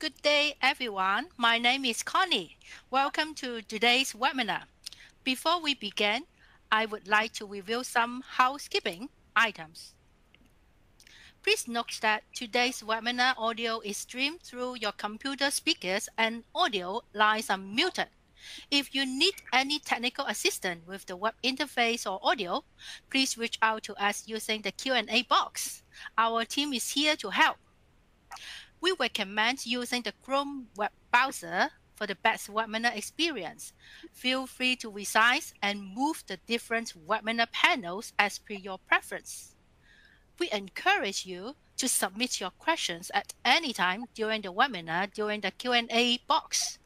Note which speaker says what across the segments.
Speaker 1: Good day, everyone. My name is Connie. Welcome to today's webinar. Before we begin, I would like to review some housekeeping items. Please note that today's webinar audio is streamed through your computer speakers and audio lines are muted. If you need any technical assistance with the web interface or audio, please reach out to us using the Q&A box. Our team is here to help. We recommend using the Chrome web browser for the best webinar experience. Feel free to resize and move the different webinar panels as per your preference. We encourage you to submit your questions at any time during the webinar during the Q&A box.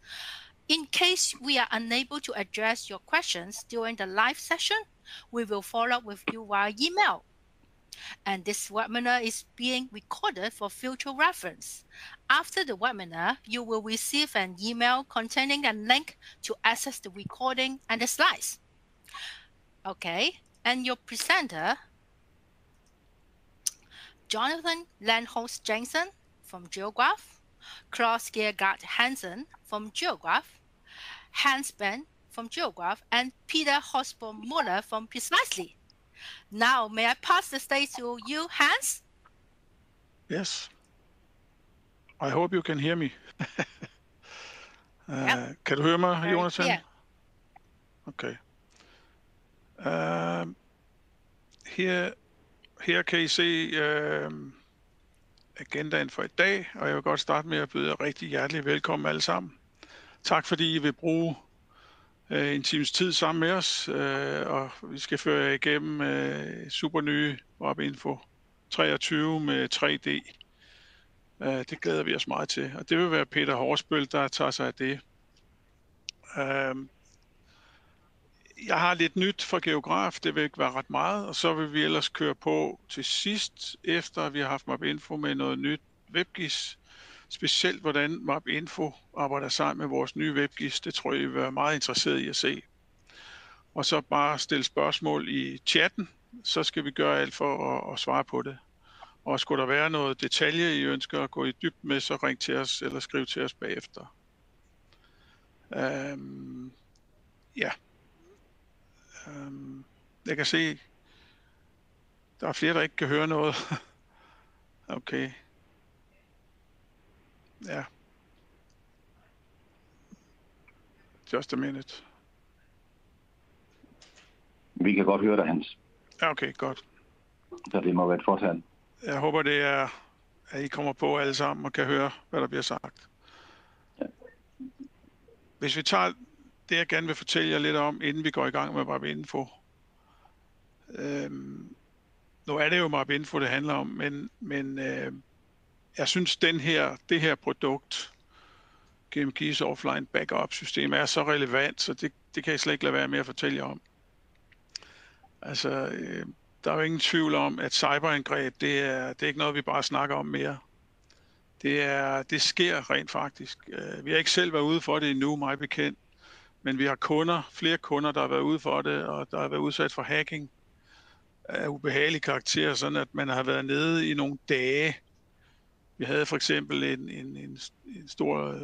Speaker 1: In case we are unable to address your questions during the live session, we will follow up with you via email. And this webinar is being recorded for future reference. After the webinar, you will receive an email containing a link to access the recording and the slides. Okay, and your presenter, Jonathan Landholz Jensen from GeoGraph, Klaus Geergaard Hansen from GeoGraph, Hans Ben from GeoGraph, and Peter Hosborn Muller from Precisely. Now, may I pass the stage to you, Hans?
Speaker 2: Yes. I hope you can hear me. Kan du høre mig, Jonathan?
Speaker 1: Yeah.
Speaker 2: Okay. Her kan I se agendaen for i dag, og jeg vil godt starte med at byde jer rigtig hjertelig velkommen alle sammen. Tak fordi I vil bruge en times tid sammen med os, og vi skal føre jer igennem super nye Webinfo 23 med 3D. Det glæder vi os meget til, og det vil være Peter Horsbøl, der tager sig af det. Jeg har lidt nyt fra GeoGraph, det vil ikke være ret meget, og så vil vi ellers køre på til sidst, efter vi har haft Webinfo med noget nyt WebGIS. Specielt hvordan Webinfo arbejder sammen med vores nye WebGIS, det tror jeg, I vil være meget interesseret i at se. Og så bare stille spørgsmål i chatten, så skal vi gøre alt for at svare på det. Og skulle der være noget detalje, I ønsker at gå i dybden med, så ring til os eller skriv til os bagefter. Ja. Jeg kan se, der er flere, der ikke kan høre noget. Okay. Ja. Just a minute.
Speaker 3: Vi kan godt høre dig, Hans.
Speaker 2: Ja, okay, godt.
Speaker 3: Så det må være et fortal.
Speaker 2: Jeg håber, det er, at I kommer på alle sammen og kan høre, hvad der bliver sagt.
Speaker 3: Ja.
Speaker 2: Hvis vi tager det, jeg gerne vil fortælle jer lidt om, inden vi går i gang med Webinfo. Nu er det jo Webinfo, det handler om, men jeg synes, det her produkt, GMG's Offline Backup System, er så relevant, så det kan jeg slet ikke lade være med at fortælle jer om. Altså, der er jo ingen tvivl om, at cyberangreb, det er ikke noget, vi bare snakker om mere. Det sker rent faktisk. Vi har ikke selv været ude for det endnu, mig bekendt, men vi har flere kunder, der har været ude for det, og der har været udsat for hacking af ubehagelige karakterer, sådan at man har været nede i nogle dage. Vi havde for eksempel en stor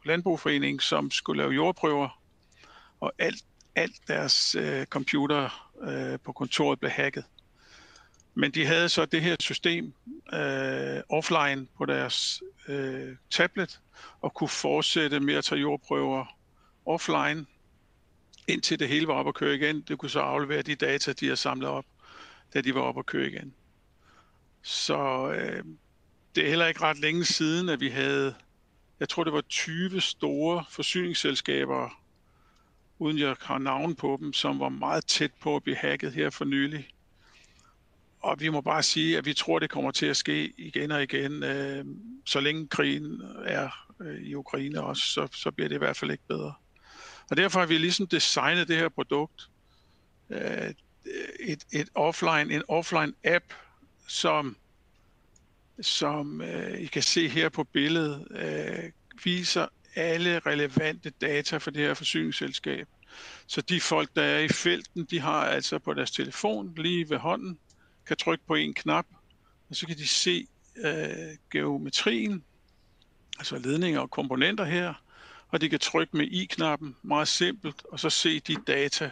Speaker 2: landboforening, som skulle lave jordprøver, og alt deres computer på kontoret blev hacket. Men de havde så det her system offline på deres tablet, og kunne fortsætte med at tage jordprøver offline, indtil det hele var op at køre igen. Det kunne så aflevere de data, de har samlet op, da de var op at køre igen. Så det er heller ikke ret længe siden, at vi havde, jeg tror det var 20 store forsyningsselskaber, uden jeg har navn på dem, som var meget tæt på at blive hacket her for nylig. Og vi må bare sige, at vi tror, det kommer til at ske igen og igen. Så længe krigen er i Ukraine også, så bliver det i hvert fald ikke bedre. Og derfor har vi ligesom designet det her produkt. En offline app, som I kan se her på billedet, viser alle relevante data for det her forsyningsselskab. Så de folk, der er i felten, de har altså på deres telefon lige ved hånden, kan trykke på en knap, og så kan de se geometrien, altså ledninger og komponenter her, og de kan trykke med i-knappen, meget simpelt, og så se de data,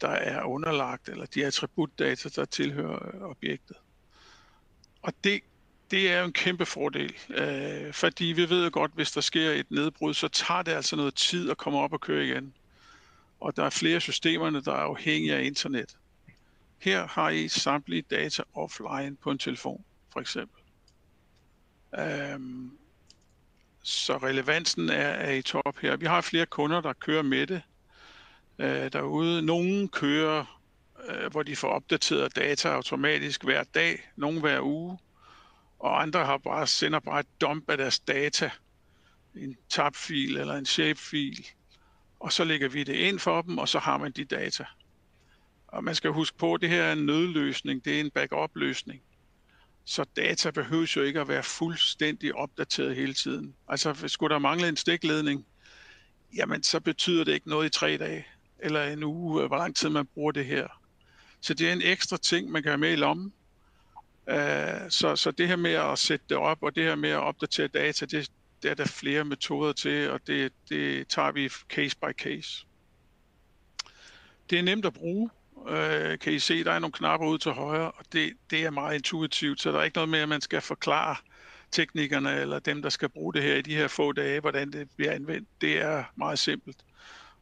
Speaker 2: der er underlagt, eller de attributdata, der tilhører objektet. Og det er jo en kæmpe fordel, fordi vi ved jo godt, hvis der sker et nedbrud, så tager det altså noget tid at komme op og køre igen. Og der er flere systemerne, der er afhængige af internet. Her har I samtlige data offline på en telefon, for eksempel. Så relevansen er i top her. Vi har flere kunder, der kører med det derude. Nogle kører, hvor de får opdateret data automatisk hver dag, nogle hver uge, og andre sender bare et dump af deres data, en tab-fil eller en shape-fil, og så lægger vi det ind for dem, og så har man de data. Og man skal huske på, at det her er en nødløsning, det er en backup-løsning. Så data behøves jo ikke at være fuldstændig opdateret hele tiden. Altså, skulle der mangle en stikledning, jamen så betyder det ikke noget i 3 dage, eller en uge, hvor lang tid man bruger det her. Så det er en ekstra ting, man kan have med i lommen. Så det her med at sætte det op, og det her med at opdatere data, det er der flere metoder til, og det tager vi case by case. Det er nemt at bruge. Kan I se, der er nogle knapper ude til højre, og det er meget intuitivt, så der er ikke noget med, at man skal forklare teknikerne eller dem, der skal bruge det her i de her få dage, hvordan det bliver anvendt. Det er meget simpelt.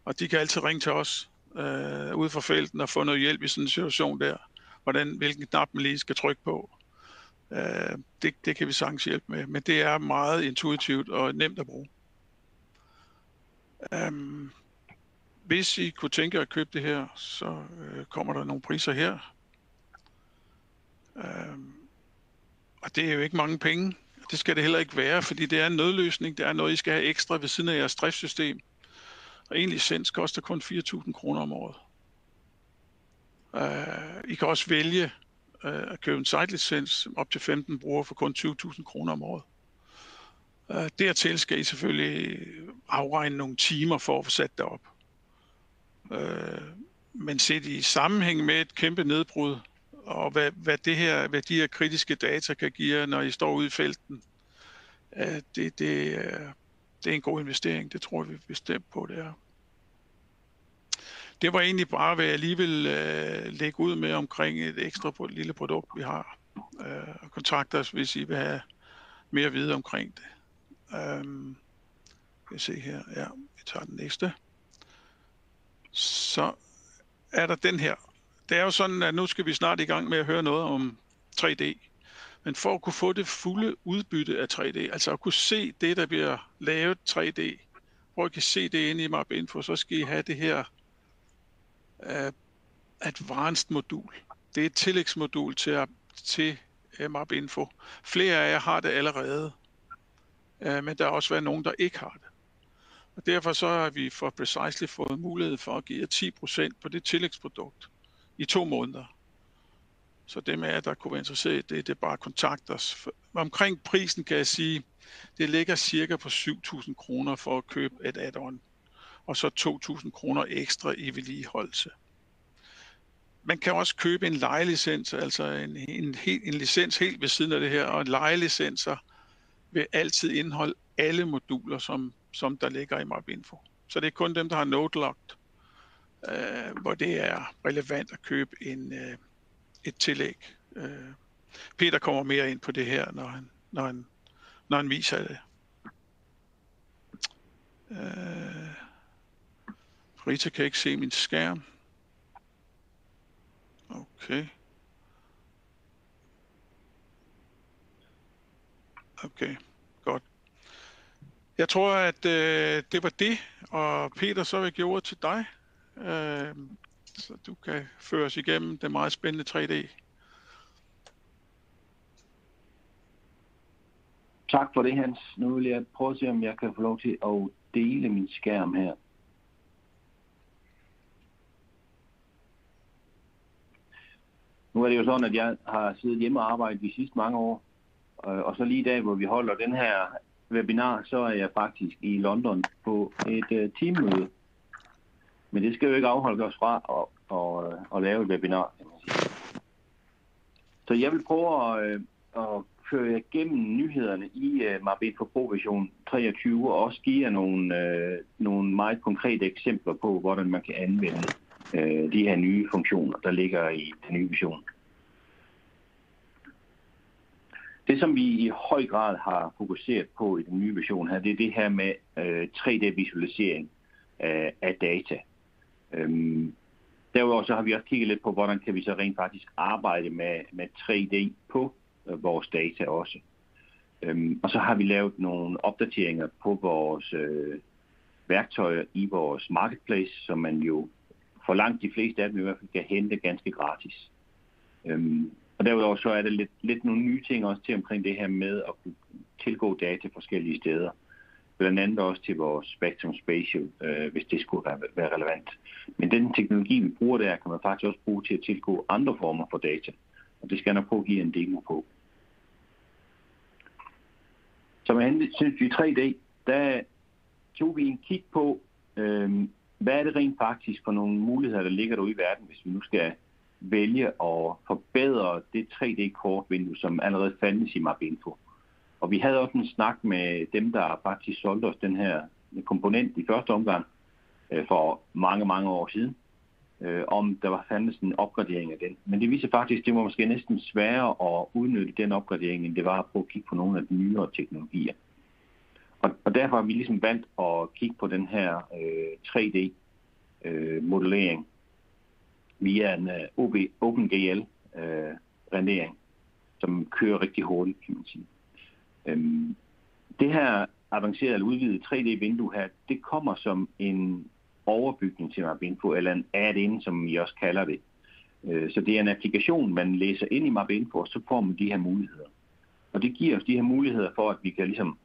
Speaker 2: Og de kan altid ringe til os ude fra felten og få noget hjælp i sådan en situation der. Hvilken knap man lige skal trykke på. Det kan vi sagtens hjælpe med, men det er meget intuitivt og nemt at bruge. Hvis I kunne tænke jer at købe det her, så kommer der nogle priser her. Og det er jo ikke mange penge. Det skal det heller ikke være, fordi det er en nødløsning. Det er noget, I skal have ekstra ved siden af jeres driftssystem. Og en licens koster kun 4.000 kroner om året. I kan også vælge at købe en site-licens op til 15 brugere for kun 20.000 kroner om året. Dertil skal I selvfølgelig afregne nogle timer for at få sat det op. Men set i sammenhæng med et kæmpe nedbrud, og hvad de her kritiske data kan give jer, når I står ude i felten, det er en god investering. Det tror vi bestemt på, det er. Det var egentlig bare, hvad jeg lige vil lægge ud med omkring et ekstra lille produkt, vi har. Og kontakte os, hvis I vil have mere at vide omkring det. Kan jeg se her? Ja, vi tager den næste. Så er der den her. Det er jo sådan, at nu skal vi snart i gang med at høre noget om 3D. Men for at kunne få det fulde udbytte af 3D, altså at kunne se det, der bliver lavet 3D, hvor I kan se det inde i MapInfo, så skal I have det her advanced modul. Det er et tillægsmodul til MapInfo. Flere af jer har det allerede, men der har også været nogen, der ikke har det. Og derfor så har vi for Precisely fået mulighed for at give jer 10% på det tillægsprodukt i 2 måneder. Så det med, at der kunne være interesseret, det er bare kontakt os. Omkring prisen kan jeg sige, det ligger cirka på 7.000 kroner for at købe et add-on, og så 2.000 kroner ekstra i vedligeholdelse. Man kan også købe en lejelicens, altså en licens helt ved siden af det her, og en lejelicenser vil altid indeholde alle moduler, som der ligger i MapInfo. Så det er kun dem, der har node-locked, hvor det er relevant at købe et tillæg. Peter kommer mere ind på det her, når han viser det. Rita kan ikke se min skærm. Okay. Okay, godt. Jeg tror, at det var det, og Peter, så vil jeg give ordet til dig, så du kan føre os igennem det meget spændende 3D.
Speaker 3: Tak for det, Hans. Nu vil jeg prøve at se, om jeg kan få lov til at dele min skærm her. Nu er det jo sådan, at jeg har siddet hjemme og arbejdet de sidste mange år, og så lige i dag, hvor vi holder den her webinar, så er jeg faktisk i London på et teammøde. Men det skal jo ikke afholde os fra at lave et webinar, kan man sige. Så jeg vil prøve at kører jeg gennem nyhederne i Mapinfo Pro version 23 og også giver nogle meget konkrete eksempler på, hvordan man kan anvende de her nye funktioner, der ligger i den nye version. Det, som vi i høj grad har fokuseret på i den nye version her, det er det her med 3D-visualisering af data. Derudover så har vi også kigget lidt på, hvordan kan vi så rent faktisk arbejde med 3D på vores data også. Og så har vi lavet nogle opdateringer på vores værktøjer i vores marketplace, som man jo for langt de fleste af dem i hvert fald kan hente ganske gratis. Og derudover så er der lidt nogle nye ting også til omkring det her med at kunne tilgå data forskellige steder. Blandt andet også til vores Spectrum Spatial, hvis det skulle være relevant. Men den teknologi, vi bruger der, kan man faktisk også bruge til at tilgå andre former for data. Og det skal jeg nok prøve at give en demo på. Så med hensyn til 3D, der tog vi en kig på, hvad er det rent faktisk for nogle muligheder, der ligger derude i verden, hvis vi nu skal vælge at forbedre det 3D-kortvindue, som allerede fandtes i Mapinfo. Og vi havde også en snak med dem, der faktisk solgte os den her komponent i første omgang for mange, mange år siden, om der fandtes en opgradering af den. Men det viser faktisk, at det var måske næsten sværere at udnytte den opgradering, end det var at prøve at kigge på nogle af de nyere teknologier. Og derfor har vi ligesom valgt at kigge på den her 3D-modellering via en OpenGL-rendering, som kører rigtig hurtigt, kan man sige. Det her avancerede eller udvidede 3D-vindue her, det kommer som en overbygning til Mapinfo, eller en add-in, som vi også kalder det. Så det er en applikation, man læser ind i Mapinfo, og så får man de her muligheder. Og det giver os de her muligheder for, at vi kan ligesom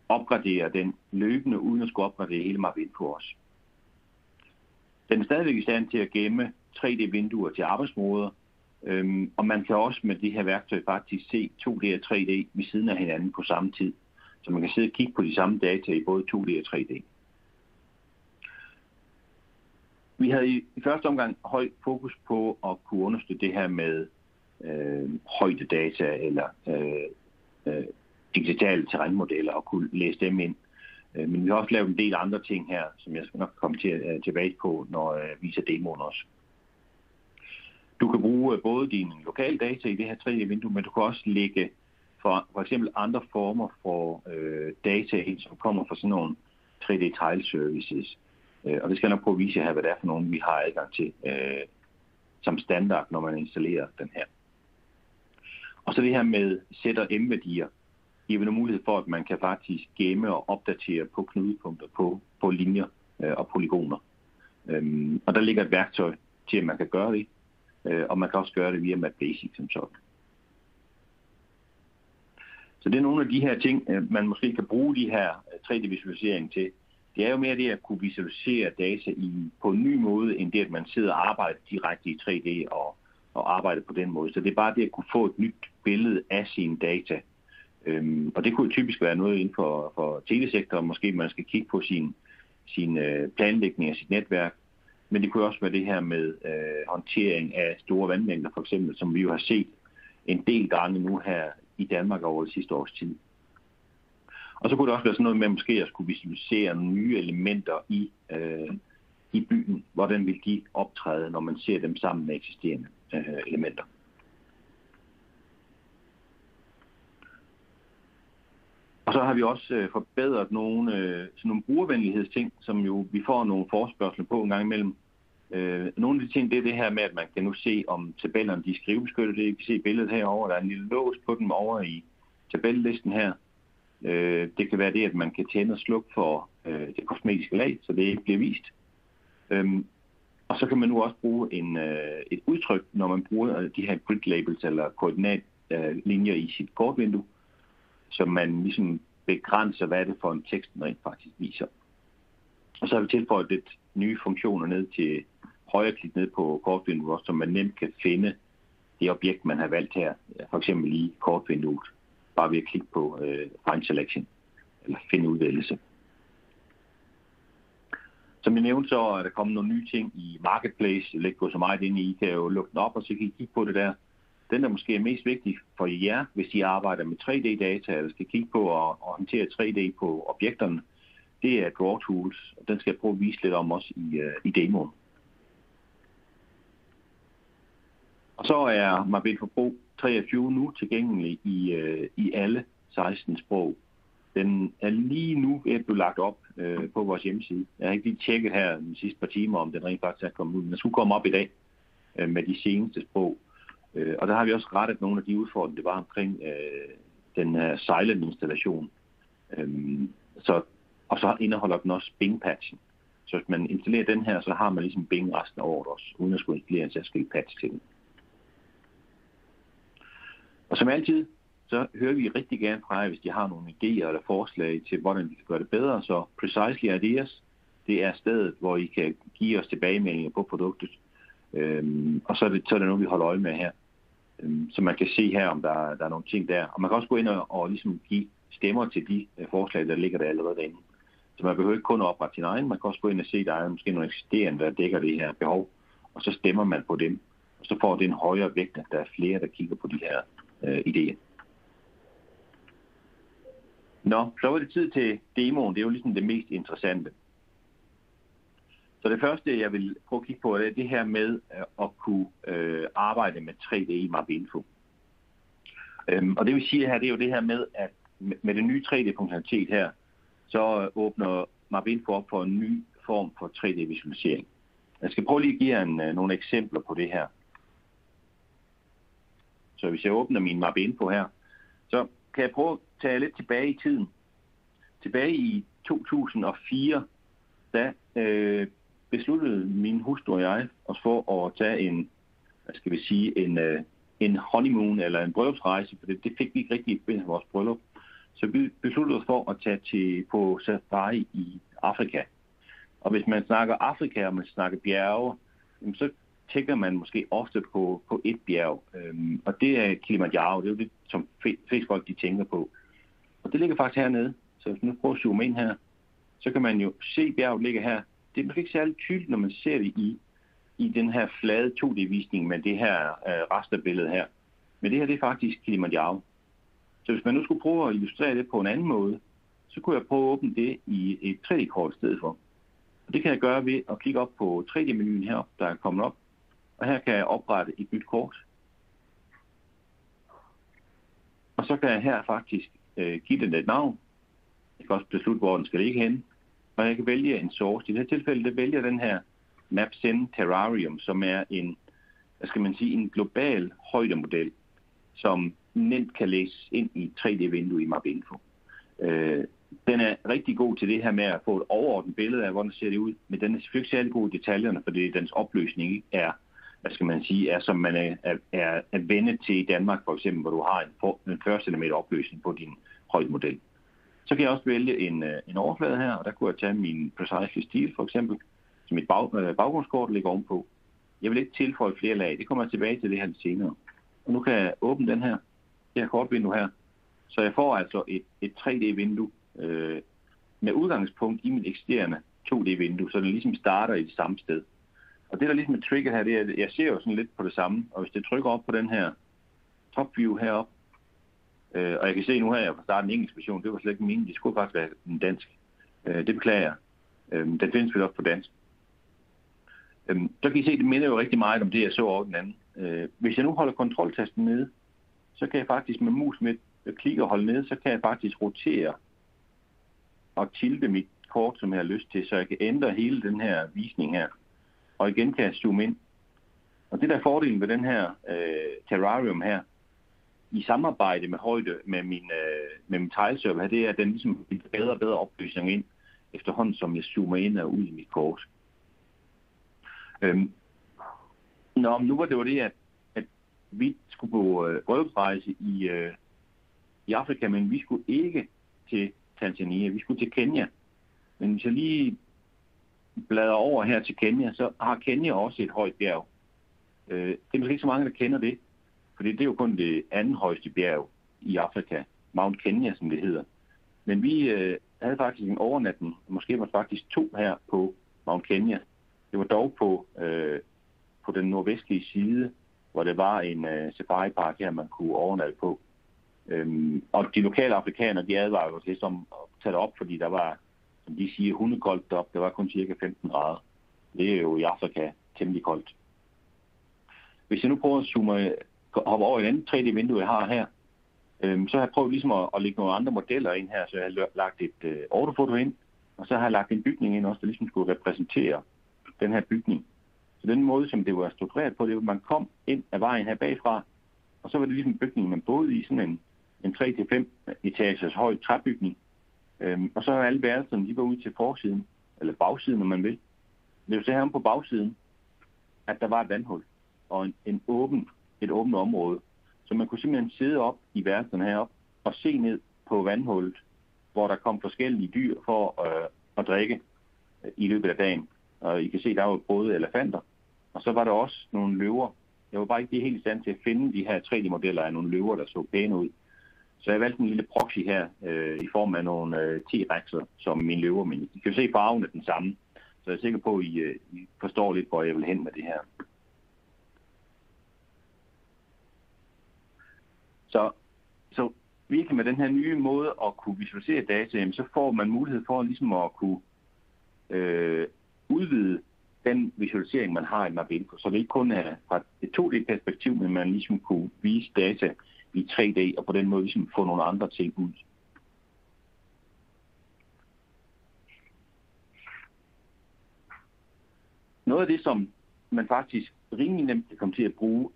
Speaker 3: opgradere den løbende, uden at skulle opgradere hele Mapinfo også. Den er stadigvæk i stand til at gemme 3D-vinduer til arbejdsmåder, og man kan også med de her værktøjer faktisk se 2D og 3D ved siden af hinanden på samme tid. Så man kan sidde og kigge på de samme data i både 2D og 3D. Vi havde i første omgang højt fokus på at kunne understøtte det her med højdedata eller digitale terrænmodeller og kunne læse dem ind. Men vi har også lavet en del andre ting her, som jeg skal nok komme tilbage på, når jeg viser demoen også. Du kan bruge både dine lokale data i det her 3D-vindue, men du kan også lægge for eksempel andre former for data ind, som kommer fra sådan nogle 3D-tile-services. Og det skal jeg nok prøve at vise jer her, hvad det er for nogle, vi har adgang til som standard, når man installerer den her. Og så det her med Z og M-værdier giver vi nogle mulighed for, at man kan faktisk gemme og opdatere på knudepunkter på linjer og polygoner. Og der ligger et værktøj til, at man kan gøre det, og man kan også gøre det via MapBasic som sådan. Så det er nogle af de her ting, man måske kan bruge de her 3D-visualisering til. Det er jo mere det at kunne visualisere data på en ny måde, end det at man sidder og arbejder direkte i 3D og arbejder på den måde. Så det er bare det at kunne få et nyt billede af sine data. Og det kunne typisk være noget inden for telesektoren. Måske man skal kigge på sin planlægning af sit netværk. Men det kunne også være det her med håndtering af store vandmængder, for eksempel, som vi jo har set en del gange nu her i Danmark over det sidste års tid. Og så kunne det også være sådan noget med måske at skulle visualisere nye elementer i byen. Hvordan vil de optræde, når man ser dem sammen med eksisterende elementer. Og så har vi også forbedret nogle brugervenlighedsting, som jo vi får nogle forespørgsler på en gang imellem. Nogle af de ting, det er det her med, at man kan nu se, om tabellerne de er skrivebeskyttede. I kan se billedet herovre. Der er en lille lås på dem over i tabellisten her. Det kan være det, at man kan tænde og slukke for det kosmetiske lag, så det ikke bliver vist. Og så kan man nu også bruge et udtryk, når man bruger de her grid labels eller koordinatlinjer i sit kortvindue, så man ligesom begrænser, hvad det for en tekst, den rent faktisk viser. Og så har vi tilføjet lidt nye funktioner ned til højre klik ned på kortvinduet, så man nemt kan finde det objekt, man har valgt her, for eksempel i kortvinduet, bare ved at klikke på Find Selection, eller finde udvælgelse. Som jeg nævnte, så er der kommet nogle nye ting i Marketplace. Jeg vil ikke gå så meget ind i, I kan jo lukke den op, og så kan I kigge på det der. den, der måske er mest vigtig for jer, hvis I arbejder med 3D-data, eller skal kigge på at håndtere 3D på objekterne, det er Draw Tools, og den skal jeg prøve at vise lidt om også i demoen. Og så er Marbinfo Pro 23 nu tilgængelig i alle 16 sprog. Den er lige nu ved at blive lagt op på vores hjemmeside. Jeg har ikke lige tjekket her de sidste par timer, om den rent faktisk er kommet ud, men den skulle komme op i dag med de seneste sprog. Og der har vi også rettet nogle af de udfordringer, det var omkring den her silent-installation. Og så indeholder den også Bing-patchen. Så hvis man installerer den her, så har man ligesom Bing resten af året også, uden at skulle installere en særskilt patch til den. Og som altid, så hører vi rigtig gerne fra jer, hvis de har nogle idéer eller forslag til, hvordan vi kan gøre det bedre. Så Precisely Ideas, det er stedet, hvor I kan give os tilbagemeldinger på produktet. Og så er det noget, vi holder øje med her. Så man kan se her, om der er nogle ting der. Og man kan også gå ind og ligesom give stemmer til de forslag, der ligger der allerede derinde. Så man behøver ikke kun at oprette sin egen. Man kan også gå ind og se, at der er måske nogle eksisterende, der dækker det her behov. Og så stemmer man på dem. Og så får det en højere vægt, at der er flere, der kigger på de her idéer. Nå, så var det tid til demoen. Det er jo ligesom det mest interessante. Så det første, jeg vil prøve at kigge på, er det her med at kunne arbejde med 3D i Marbinfo. Og det vi siger her, det er jo det her med, at med den nye 3D-funktionalitet her, så åbner Marbinfo op for en ny form for 3D-visualisering. Jeg skal prøve lige at give jer nogle eksempler på det her. Så hvis jeg åbner min Marbinfo her, så kan jeg prøve at tage lidt tilbage i tiden. Tilbage i 2004, da besluttede min hustru og jeg os for at tage en honeymoon eller en bryllupsrejse, for det fik vi ikke rigtig i forbindelse med vores bryllup. Så vi besluttede os for at tage på safari i Afrika. Og hvis man snakker Afrika, og man snakker bjerge, så tænker man måske ofte på et bjerg. Og det er Kilimanjaro, det er jo det, som flest folk de tænker på. Og det ligger faktisk hernede. Så hvis man nu prøver at zoome ind her, så kan man jo se bjerget ligger her. Det er måske ikke særlig tydeligt, når man ser det i den her flade 2D-visning med det her rasterbillede her. Men det her, det er faktisk Kilimanjaro. Så hvis man nu skulle prøve at illustrere det på en anden måde, så kunne jeg prøve at åbne det i et 3D-kort i stedet for. Og det kan jeg gøre ved at klikke op på 3D-menuen heroppe, der er kommet op. Og her kan jeg oprette et nyt kort. Og så kan jeg her faktisk give den et navn. Jeg kan også beslutte, hvor den skal ligge henne. Og jeg kan vælge en source. I det her tilfælde, der vælger den her MapSen Terrarium, som er en global højdemodel, som nemt kan læses ind i et 3D-vindue i Marbinfo. Den er rigtig god til det her med at få et overordnet billede af, hvordan det ser det ud, men den er selvfølgelig ikke særlig god i detaljerne, fordi dens opløsning ikke er, som man er vendet til i Danmark, for eksempel, hvor du har en 40 cm opløsning på din højdemodel. Så kan jeg også vælge en overflade her, og der kunne jeg tage min Precisely Steel, for eksempel, som et baggrundskort ligger ovenpå. Jeg vil ikke tilføje flere lag, det kommer jeg tilbage til det her lidt senere. Og nu kan jeg åbne det her kortvindue her, så jeg får altså et 3D-vindue med udgangspunkt i mit eksisterende 2D-vindue, så den ligesom starter i det samme sted. Og det der ligesom er trigger her, det er, at jeg ser jo sådan lidt på det samme, og hvis jeg trykker op på den her top view heroppe, og jeg kan se nu her, at jeg får startet en engelsk version, det var slet ikke meningen, det skulle faktisk være en dansk. Det beklager jeg. Den findes vel også på dansk. Så kan I se, at det minder jo rigtig meget om det, jeg så over den anden. Hvis jeg nu holder kontroltasten nede, så kan jeg faktisk med mus med at klikke og holde nede, så kan jeg faktisk rotere og tilte mit kort, som jeg har lyst til, så jeg kan ændre hele den her visning her. Og igen kan jeg zoome ind. Og det der er fordelen ved den her terrarium her, i samarbejde med højde med min tileserver her, det er, at den ligesom får bedre og bedre opløsning ind, efterhånden som jeg zoomer ind og ud i mit kort. Nu var det jo det, at vi skulle på bryllupsrejse i Afrika, men vi skulle ikke til Tanzania, vi skulle til Kenya. Men hvis jeg lige bladrer over her til Kenya, så har Kenya også et højt bjerg. Det er måske ikke så mange, der kender det, for det er jo kun det anden højeste bjerg i Afrika, Mount Kenya, som det hedder. Men vi havde faktisk en overnatning, måske var det faktisk 2 her på Mount Kenya. Det var dog på den nordvestlige side hvor det var en safari-park her, man kunne overnatte på. Og de lokale afrikanere, de advarer jo til som at tage det op, fordi der var, som de siger, hundekoldt deroppe. Der var kun cirka 15 grader. Det er jo i Afrika temmelig koldt. Hvis jeg nu prøver at hoppe over i et andet 3D-vindue, jeg har her, så har jeg prøvet ligesom at lægge nogle andre modeller ind her, så jeg har lagt et ortofoto ind, og så har jeg lagt en bygning ind også, der ligesom skulle repræsentere den her bygning. Så den måde, som det var struktureret på, det var, at man kom ind af vejen her bagfra, og så var det ligesom en bygning, man boede i, sådan en 3-5 etagers høj træbygning. Og så er alle værelserne, de var ude til forsiden, eller bagsiden, om man vil. Det er jo så her på bagsiden, at der var et vandhul og et åbent område. Så man kunne simpelthen sidde op i værelserne heroppe og se ned på vandhullet, hvor der kom forskellige dyr for at drikke i løbet af dagen. Og I kan se, der var både elefanter, og så var der også nogle løver. Jeg var bare ikke helt i stand til at finde de her 3D-modeller af nogle løver, der så pæne ud. Så jeg valgte en lille proxy her i form af nogle T-rexer som mine løver. Men I kan se farven er den samme, så jeg er sikker på, at I forstår lidt, hvor jeg vil hen med det her. Så virkelig med den her nye måde at kunne visualisere data, så får man mulighed for ligesom at kunne udvide den visualisering, man har i Mapinfo. Så det ikke kun er fra et 2D-perspektiv, men man ligesom kunne vise data i 3D, og på den måde ligesom få nogle andre ting ud. Noget af det, som man faktisk rimelig nemt kan komme til at bruge,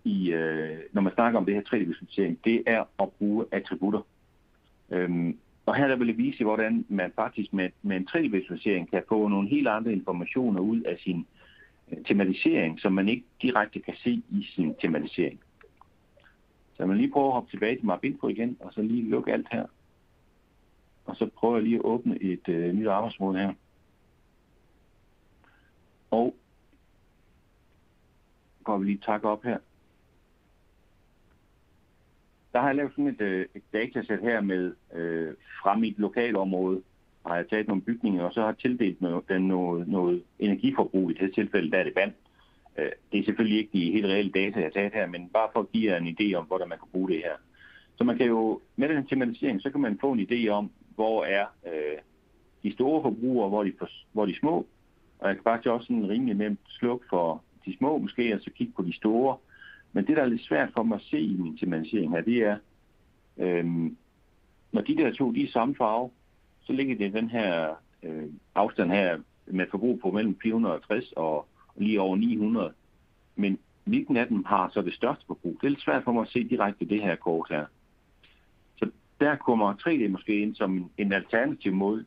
Speaker 3: når man snakker om det her 3D-visualisering, det er at bruge attributter. Og her der vil jeg vise, hvordan man faktisk med en 3D-visualisering kan få nogle helt andre informationer ud af sin tematisering, som man ikke direkte kan se i sin tematisering. Så man lige prøver at hoppe tilbage til Mapinfo igen, og så lige lukke alt her. Og så prøver jeg lige at åbne et nyt arbejdsområde her. Og går vi lige takke op her. Der har jeg lavet sådan et datasæt her med fra mit lokale område. Har jeg taget nogle bygninger, og så har jeg tildelt noget energiforbrug. I det tilfælde, der er det vand. Det er selvfølgelig ikke de helt reelle data, jeg har taget her, men bare for at give jer en idé om, hvordan man kan bruge det her. Så man kan jo, med den tematisering, så kan man få en idé om, hvor er de store forbrugere, hvor de små. Og jeg kan faktisk også sådan rimelig nemt slukke for de små måske, og så kigge på de store. Men det, der er lidt svært for mig at se i min tematisering her, det er, når de der to, de er samme farve, så ligger det den her afstand her med forbrug på mellem 460 og lige over 900. Men hvilken af dem har så det største forbrug? Det er lidt svært for mig at se direkte det her kort her. Så der kommer 3D måske ind som en alternativ måde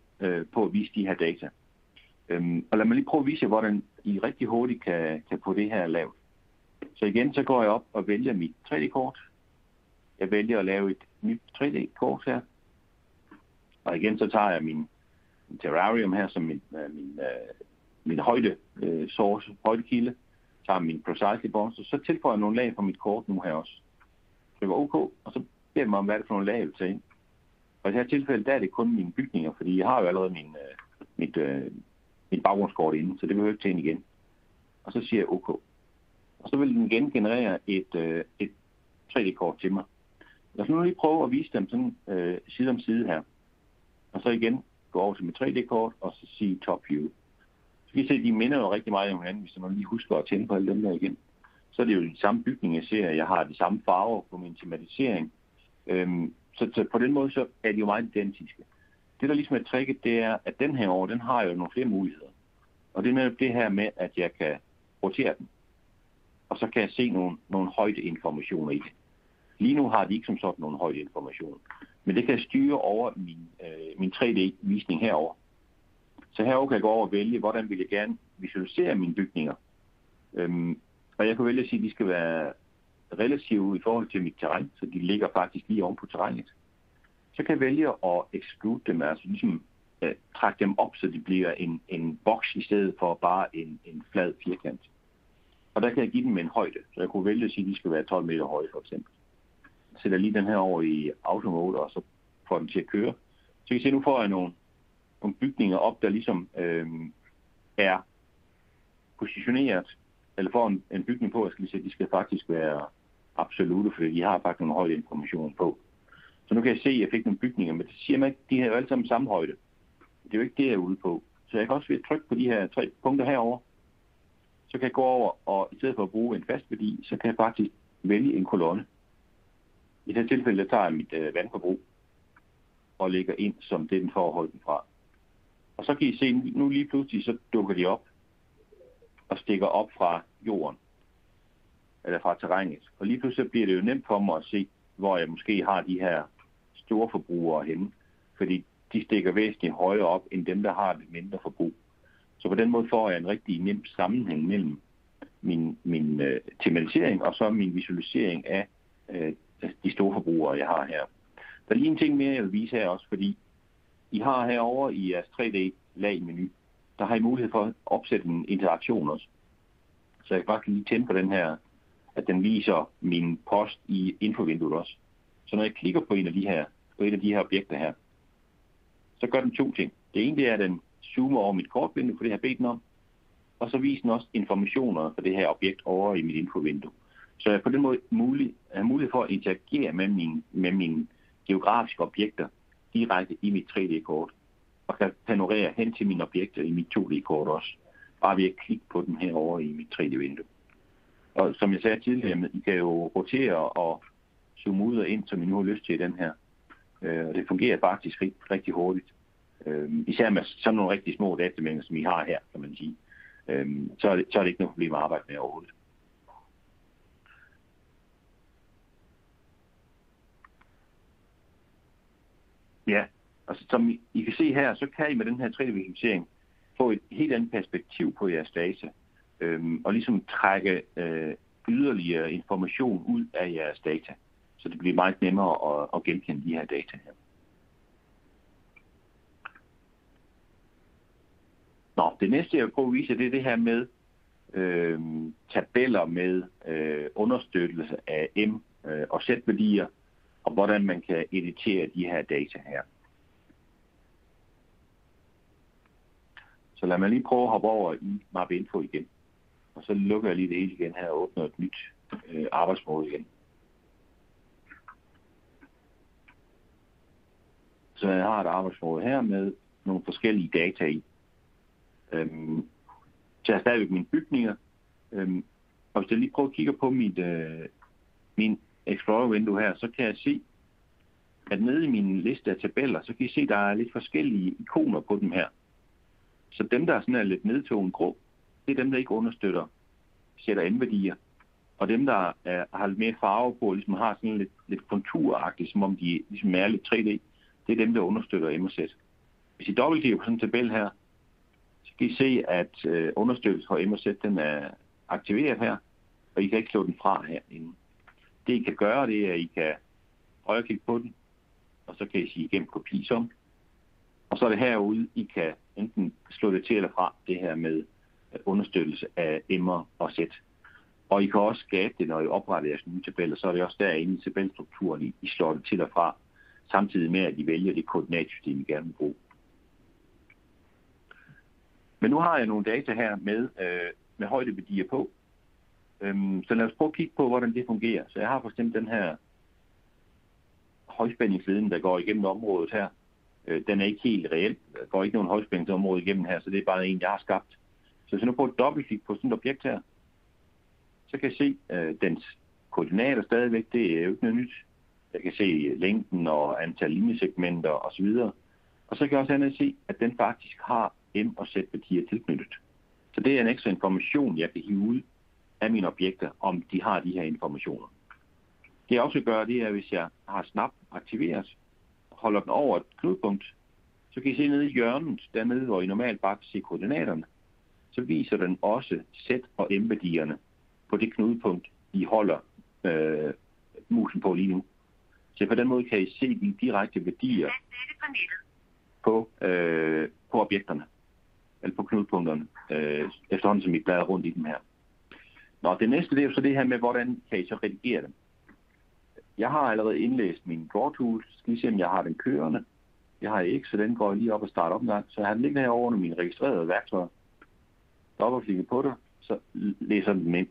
Speaker 3: på at vise de her data. Og lad mig lige prøve at vise jer, hvordan I rigtig hurtigt kan få det her lavet. Så igen, så går jeg op og vælger mit 3D-kort. Jeg vælger at lave et nyt 3D-kort her. Og igen, så tager jeg min terrarium her som min højdekilde. Tager min precisely bonds, og så tilføjer jeg nogle lag på mit kort nu her også. Trykker OK, og så beder jeg mig om, hvad det for nogle lag, jeg vil tage ind. Og i det her tilfælde, der er det kun mine bygninger, fordi jeg har jo allerede mit baggrundskort inde, så det behøver jeg ikke tage ind igen. Og så siger jeg OK. Og så vil den igen generere et 3D-kort til mig. Lad os nu lige prøve at vise dem sådan side om side her. Og så igen gå over til mit 3D-kort, og så sige top view. Så kan I se, at de minder jo rigtig meget om hinanden, hvis man lige husker at tænde på alle dem der igen. Så er det jo de samme bygninger, jeg ser. Jeg har de samme farver på min tematisering. Så på den måde så er de jo meget identiske. Det, der ligesom er tricket, det er, at den her over, den har jo nogle flere muligheder. Og det er netop det her med, at jeg kan rotere den. Og så kan jeg se nogle højdeinformationer i det. Lige nu har de ikke som sådan nogle højdeinformationer. Men det kan jeg styre over min 3D-visning herover. Så herover kan jeg gå over og vælge, hvordan vil jeg gerne visualisere mine bygninger. Og jeg kan vælge at sige, at de skal være relative i forhold til mit terræn, så de ligger faktisk lige oven på terrænet. Så kan jeg vælge at exclude dem, altså ligesom trække dem op, så de bliver en boks i stedet for bare en flad firkant. Og der kan jeg give dem en højde, så jeg kunne vælge at sige, at de skal være 12 meter høje for eksempel. Jeg sætter lige den her over i automode, og så får den til at køre. Så kan I se, nu får jeg nogle bygninger op, der ligesom er positioneret, eller får en bygning på, at de skal faktisk være absolutte, fordi de har faktisk nogle højde information på. Så nu kan jeg se, at jeg fik nogle bygninger, men det siger mig ikke, de har jo alle sammen samme højde. Det er jo ikke det, jeg er ude på. Så jeg kan også ved at trykke på de her 3 punkter herover. Så kan jeg gå over, og i stedet for at bruge en fast værdi, så kan jeg faktisk vælge en kolonne. I det her tilfælde, der tager jeg mit vandforbrug og lægger ind, som det den får at holde den fra. Og så kan I se, nu lige pludselig, så dukker de op og stikker op fra jorden, eller fra terrænet. Og lige pludselig bliver det jo nemt for mig at se, hvor jeg måske har de her store forbrugere henne, fordi de stikker væsentligt højere op, end dem, der har lidt mindre forbrug. Så på den måde får jeg en rigtig nem sammenhæng mellem min tematisering og så min visualisering af de store forbrugere, jeg har her. Der er lige en ting mere, jeg vil vise her også, fordi I har herovre i jeres 3D-lag-menu, der har I mulighed for at opsætte en interaktion også. Så jeg kan bare lige tænde på den her, at den viser min post i infovinduet også. Så når jeg klikker på et af de her objekter her, så gør den 2 ting. Det ene det er, at den zoomer over mit kortvindue, for det har jeg bedt den om, og så viser den også informationer for det her objekt over i mit infovindue. Så jeg på den måde har mulighed for at interagere med mine geografiske objekter direkte i mit 3D-kort, og kan panorere hen til mine objekter i mit 2D-kort også, bare ved at klikke på dem herovre i mit 3D-vindue. Og som jeg sagde tidligere, I kan jo rotere og zoome ud og ind, som I nu har lyst til i den her. Og det fungerer faktisk rigtig hurtigt. Især med sådan nogle rigtig små datamængder, som I har her, kan man sige. Så er det ikke noget problem at arbejde med overhovedet. Ja, altså som I kan se her, så kan I med den her 3D-visualisering få et helt andet perspektiv på jeres data. Og ligesom trække yderligere information ud af jeres data. Så det bliver meget nemmere at genkende de her data her. Det næste, jeg vil prøve at vise, det er det her med tabeller med understøttelse af M- og Z-værdier, og hvordan man kan editere de her data her. Så lad mig lige prøve at hoppe over i Mapinfo igen. Og så lukker jeg lige det hele igen her og åbner et nyt arbejdsmåde igen. Så jeg har et arbejdsmåde her med nogle forskellige data i. Så jeg har stadigvæk mine bygninger. Og hvis jeg lige prøver at kigge på min Explorer-vindue her, så kan jeg se, at nede i min liste af tabeller, så kan I se, at der er lidt forskellige ikoner på dem her. Så dem, der er sådan lidt nedtonet grå, det er dem, der ikke understøtter ZM-værdier. Og dem, der har lidt mere farve på, ligesom har sådan lidt konturagtigt, som om de ligesom er lidt 3D, det er dem, der understøtter M og Z. Hvis I dobbeltkigger på sådan en tabel her, så kan I se, at understøttelse for M og Z, den er aktiveret her, og I kan ikke slå den fra herinde. Det I kan gøre, det er, at I kan højreklikke på den, og så kan I sige igennem kopi som. Og så er det herude, I kan enten slå det til eller fra, det her med understøttelse af M'er og Z. Og I kan også skabe det, når I opretter jeres nye tabeller, så er det også derinde i tabelstrukturen, I slår det til og fra, samtidig med, at I vælger det koordinatsystem, I gerne vil bruge. Men nu har jeg nogle data her med højdeværdier på. Så lad os prøve at kigge på, hvordan det fungerer. Så jeg har for eksempel den her højspændingsledning, der går igennem området her. Den er ikke helt reel. Der går ikke nogen højspændingsområde igennem her, så det er bare en, jeg har skabt. Så hvis jeg nu prøver at dobbeltklikke på sådan et objekt her, så kan jeg se dens koordinater stadigvæk. Det er jo ikke noget nyt. Jeg kan se længden og antal linjesegmenter osv. Og så kan jeg også se, at den faktisk har M- og Z-værdier tilknyttet. Så det er en ekstra information, jeg kan hive ud af mine objekter, om de har de her informationer. Det jeg også gør, det er, hvis jeg har Snap aktiveret, holder den over et knudepunkt, så kan I se nede i hjørnet, dernede hvor I normalt bare kan se koordinaterne, så viser den også Z- og M-værdierne på det knudepunkt, I holder musen på lige nu. Så på den måde kan I se de direkte værdier på objekterne, eller på knudepunkterne, efterhånden som I bladrer rundt i dem her. Det næste det er jo så det her med, hvordan kan I så redigere dem. Jeg har allerede indlæst min draw tool. Skal I se, om jeg har den kørende. Jeg har ikke, så den går lige op og starter op en gang. Så jeg har den liggende herovre under mine registrerede værktøjer. Dobbeltklikker på det, så læser den dem ind.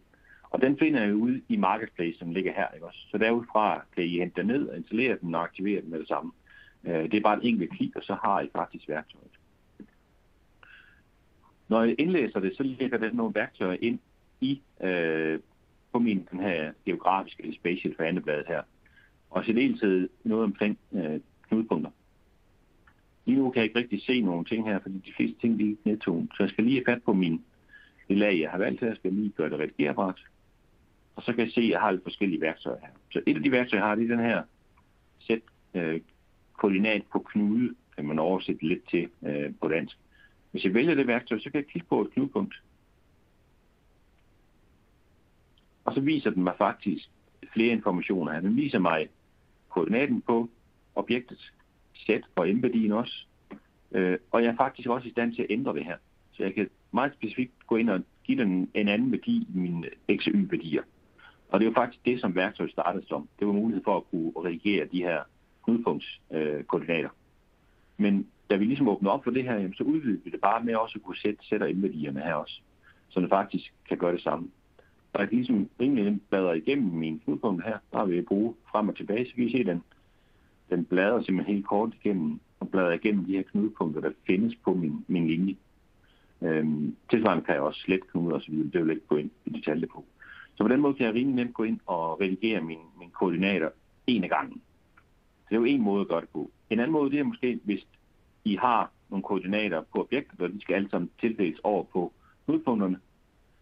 Speaker 3: Og den finder jeg ude i Marketplace, som ligger her, ikke også? Så derudfra kan I hente den ned og installere den og aktivere den med det samme. Det er bare et enkelt klik, og så har I faktisk værktøjet. Når jeg indlæser det, så lægger den nogle værktøjer ind i på den her geografiske eller spatial for andebladet her. Og så deltid noget omkring knudepunkter. Lige nu kan jeg ikke rigtig se nogle ting her, fordi de fleste ting lige er nedtonet. Så jeg skal lige have fat på det lag, jeg har valgt her. Jeg skal lige gøre det redigerbart. Og så kan jeg se, at jeg har lidt forskellige værktøjer her. Så et af de værktøjer, jeg har, det er den her sæt koordinat på knude, kan man oversætte lidt til på dansk. Hvis jeg vælger det værktøj, så kan jeg klikke på et knudepunkt. Og så viser den mig faktisk flere informationer her. Den viser mig koordinaten på objektet, sæt og m-værdien også. Og jeg er faktisk også i stand til at ændre det her. Så jeg kan meget specifikt gå ind og give den en anden værdi i mine x og y-værdier. Og det er jo faktisk det, som værktøjet startede som. Det var mulighed for at kunne redigere de her knudepunktskoordinater. Men da vi ligesom åbner op for det her, så udvider vi det bare med også at kunne sætte m-værdierne her også. Så den faktisk kan gøre det samme. Og jeg kan ligesom rimelig bladre igennem mine knudepunkter her. Der vil jeg bruge frem og tilbage, så kan I se, den bladrer simpelthen helt kort igennem og bladrer igennem de her knudepunkter, der findes på min linje. Tilsvarende kan jeg også slette knuder og så videre. Det vil jeg ikke gå ind i detaljer på. Så på den måde kan jeg rimelig nemt gå ind og redigere mine koordinater en af gangen. Så det er jo en måde at gøre det på. En anden måde, det er måske, hvis I har nogle koordinater på objektet, og de skal alle sammen tildeles over på knudepunkterne,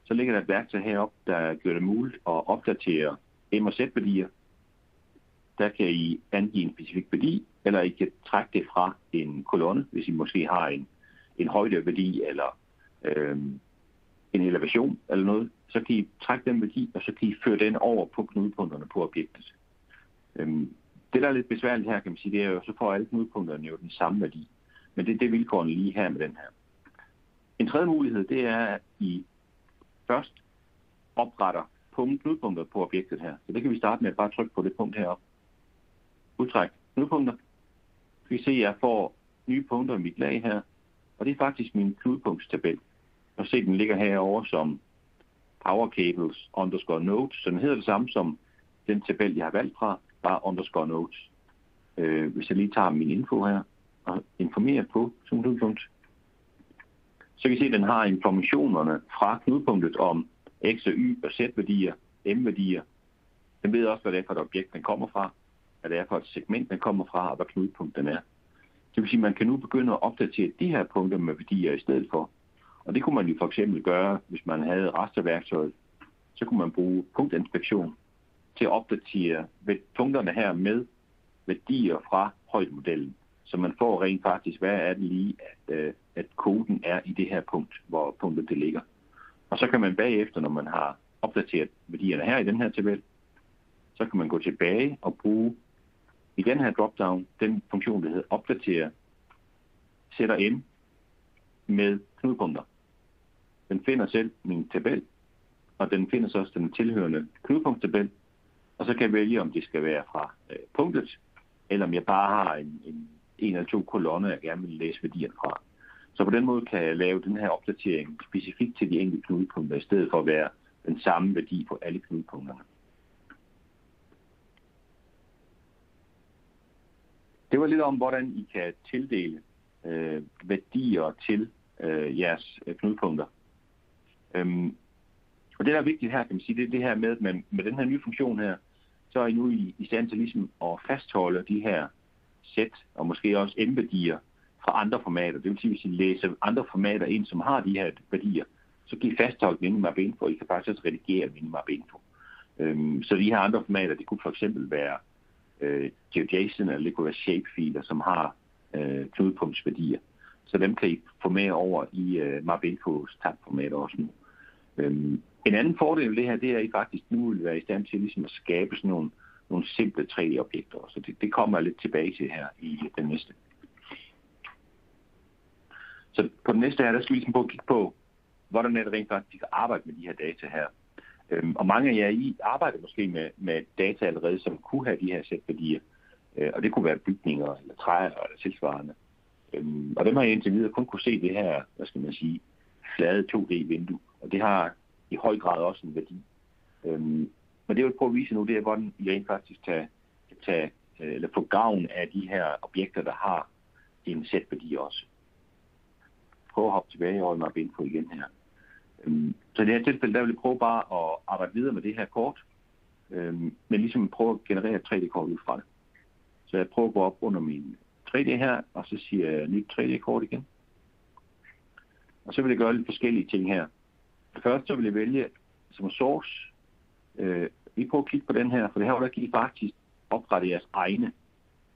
Speaker 3: så ligger der et værktøj heroppe, der gør det muligt at opdatere M- og Z-værdier. Der kan I angive en specifik værdi, eller I kan trække det fra en kolonne, hvis I måske har en højdeværdi, eller en elevation, eller noget. Så kan I trække den værdi, og så kan I føre den over på knudepunkterne på objektet. Det, der er lidt besværligt her, kan man sige, det er jo, så får alle knudepunkterne jo den samme værdi. Men det er det vilkårene lige her med den her. En tredje mulighed, det er, at I først opretter knudepunkter på objektet her. Så det kan vi starte med at bare trykke på det punkt heroppe. Udtræk knudepunkter. Så kan I se, at jeg får nye punkter i mit lag her. Og det er faktisk min knudepunktstabel. Og se, den ligger herovre som power cables underscore nodes. Så den hedder det samme som den tabel, jeg har valgt fra, bare underscore nodes. Hvis jeg lige tager min info her og informerer på som knudepunkt, så kan I se, at den har informationerne fra knudepunktet om x og y og z-værdier, m-værdier. Den ved også, hvad det er for et objekt, den kommer fra, hvad det er for et segment, den kommer fra, og hvad knudepunkten er. Det vil sige, at man kan nu begynde at opdatere de her punkter med værdier i stedet for. Og det kunne man jo for eksempel gøre, hvis man havde rasterværktøjet. Så kunne man bruge punktinspektion til at opdatere punkterne her med værdier fra højdemodellen. Så man får rent faktisk, hvad er det lige, at koden er i det her punkt, hvor punktet det ligger. Og så kan man bagefter, når man har opdateret værdierne her i den her tabel, så kan man gå tilbage og bruge i den her dropdown den funktion, der hedder opdatere, sætter m med knudepunkter. Den finder selv min tabel, og den finder så også den tilhørende knudepunkttabel, og så kan jeg vælge, om det skal være fra punktet, eller om jeg bare har en eller to kolonner, jeg gerne vil læse værdierne fra. Så på den måde kan jeg lave den her opdatering specifikt til de enkelte knudepunkter, i stedet for at være den samme værdi på alle knudepunkterne. Det var lidt om, hvordan I kan tildele værdier til jeres knudepunkter. Og det, der er vigtigt her, kan man sige, det er det her med, at man med den her nye funktion her, så er I nu i stand til ligesom at fastholde de her sæt og måske også m-værdier fra andre formater. Det vil sige, hvis I læser andre formater ind, som har de her værdier, så kan I fastholde minimap info, og I kan faktisk også redigere minimap info. Så de her andre formater, det kunne for eksempel være GeoJSON, eller det kunne være shapefiler, som har knudepunktsværdier. Så dem kan I få med over i mapinfos tabformat også nu. En anden fordel ved det her, det er, at I faktisk nu vil være i stand til ligesom at skabe sådan nogle simple 3D-objekter. Så det kommer jeg lidt tilbage til her i den næste. Så på den næste her, der skal vi ligesom på at kigge på, hvordan er det rent faktisk at arbejde med de her data her. Og mange af jer I arbejder måske med data allerede, som kunne have de her sætværdier. Og det kunne være bygninger, eller træer, eller tilsvarende. Og dem har jeg indtil videre kun kunne se det her, hvad skal man sige, flade 2D-vindue. Og det har i høj grad også en værdi. Men det jeg vil prøve at vise nu, det er, hvordan I rent faktisk kan få gavn af de her objekter, der har en sætværdi også. Prøv at hoppe tilbage og holde mig info igen her. Så i det her tilfælde, der vil jeg prøve bare at arbejde videre med det her kort, men ligesom prøve at generere et 3D-kort ud fra det. Så jeg prøver at gå op under min 3D her, og så siger jeg nyt 3D-kort igen. Og så vil jeg gøre lidt forskellige ting her. Først så vil jeg vælge som source. Vi prøver at kigge på den her, for det her der kan I faktisk oprette jeres egne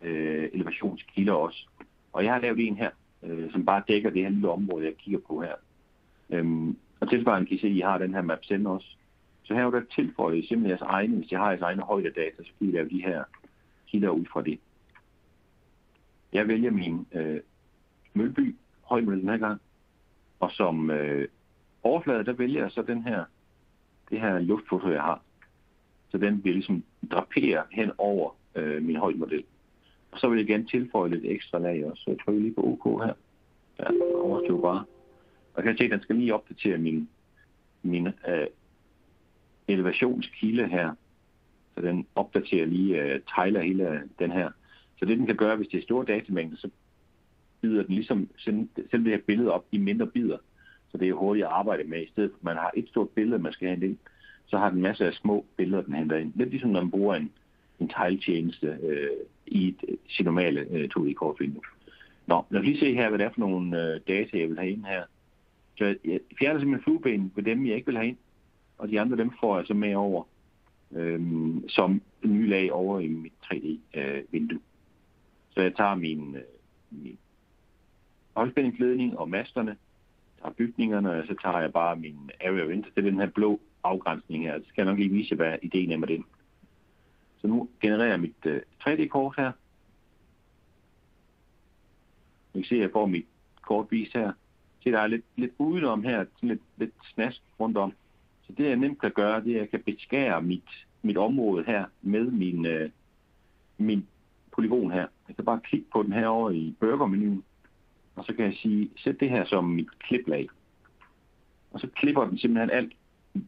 Speaker 3: elevationskilder også. Og jeg har lavet en her, som bare dækker det her lille område, jeg kigger på her. Og tilsvarende kan I se, at I har den her map send også. Så her der tilføjer I simpelthen jeres egne, hvis I har jeres egne højdedata, så kan I lave de her kilder ud fra det. Jeg vælger min Mølby højdemodel den her gang. Og som overflade, der vælger jeg så det her luftfoto, jeg har. Så den vil ligesom drapere hen over min højdemodel. Og så vil jeg gerne tilføje lidt ekstra lag også. Så jeg trykker lige på OK her. Ja, overstyr bare. Og kan se, at den skal lige opdatere min elevationskilde her. Så den opdaterer lige, tegler hele den her. Så det den kan gøre, hvis det er store datamængder, så bider den ligesom selv det her billede op i mindre bidder. Så det er hurtigt at arbejde med. I stedet for at man har et stort billede, man skal hente ind, så har den masser af små billeder, den henter ind. Lidt ligesom når man bruger en tegltjeneste i sit normale 2D-kortvindue. Nå, lad os lige se her, hvad det er for nogle data, jeg vil have ind her. Så jeg fjerner simpelthen flueben ved dem, jeg ikke vil have ind, og de andre, dem får jeg så med over som nye lag over i mit 3D-vindue. Så jeg tager min højspændingsledning og masterne, tager bygningerne, og så tager jeg bare min area of interest. Det er den her blå afgrænsning her. Det skal jeg nok lige vise, hvad ideen er med den. Så nu genererer jeg mit 3D-kort her. I kan se, at jeg får mit kort vist her. Se, der er lidt udenom her, lidt snask rundt om. Så det jeg nemt kan gøre, det er, at jeg kan beskære mit område her med min polygon her. Jeg kan bare klikke på den her over i burgermenuen, og så kan jeg sige, sæt det her som mit kliplag. Og så klipper den simpelthen alt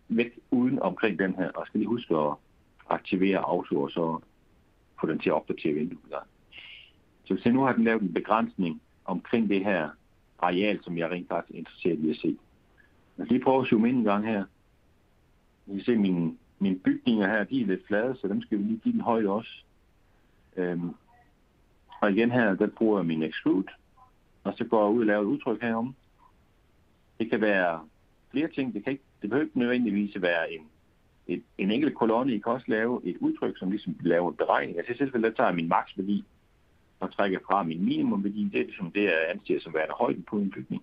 Speaker 3: væk uden omkring den her, og skal lige huske at aktivere auto, og så få den til at opdatere vinduet. Så hvis jeg nu har den lavet en begrænsning omkring det her areal, som jeg rent faktisk er interesseret i at se. Jeg skal lige prøve at zoome ind en gang her. I kan se mine bygninger her, de er lidt flade, så dem skal vi lige give den højde også. Og igen her, der bruger jeg min extrude, og så går jeg ud og laver et udtryk herom. Det kan være flere ting. Det behøver ikke nødvendigvis at være en enkelt kolonne. I kan også lave et udtryk, som ligesom laver en beregning. Altså i tilfælde, der tager jeg min maksværdi og trækker fra min minimumværdi. Det er ligesom det, jeg anser som værende højden på en bygning.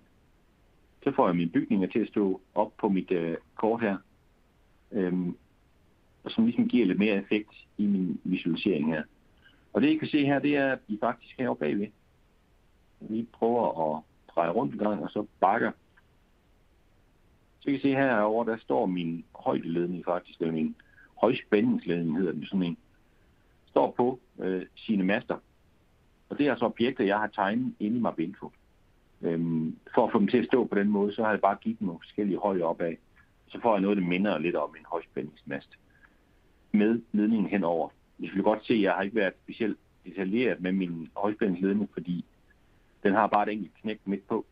Speaker 3: Så får jeg mine bygninger til at stå op på mit kort her. Og som ligesom giver lidt mere effekt i min visualisering her. Og det I kan se her, det er, at I faktisk heroppe bagved. Vi prøver at dreje rundt en gang, og så bakker. Så I kan se herovre, der står min højdeledning faktisk, eller min højspændingsledning hedder den sådan en. Står på sine master. Og det er altså objekter, jeg har tegnet inde i Mapinfo. For at få dem til at stå på den måde, så har jeg bare givet dem nogle forskellige højder opad. Så får jeg noget, der minder lidt om en højspændingsmast. Med ledningen henover. I vil godt se, at jeg har ikke været specielt detaljeret med min højspændingsledning, fordi den har bare et enkelt knæk midt på.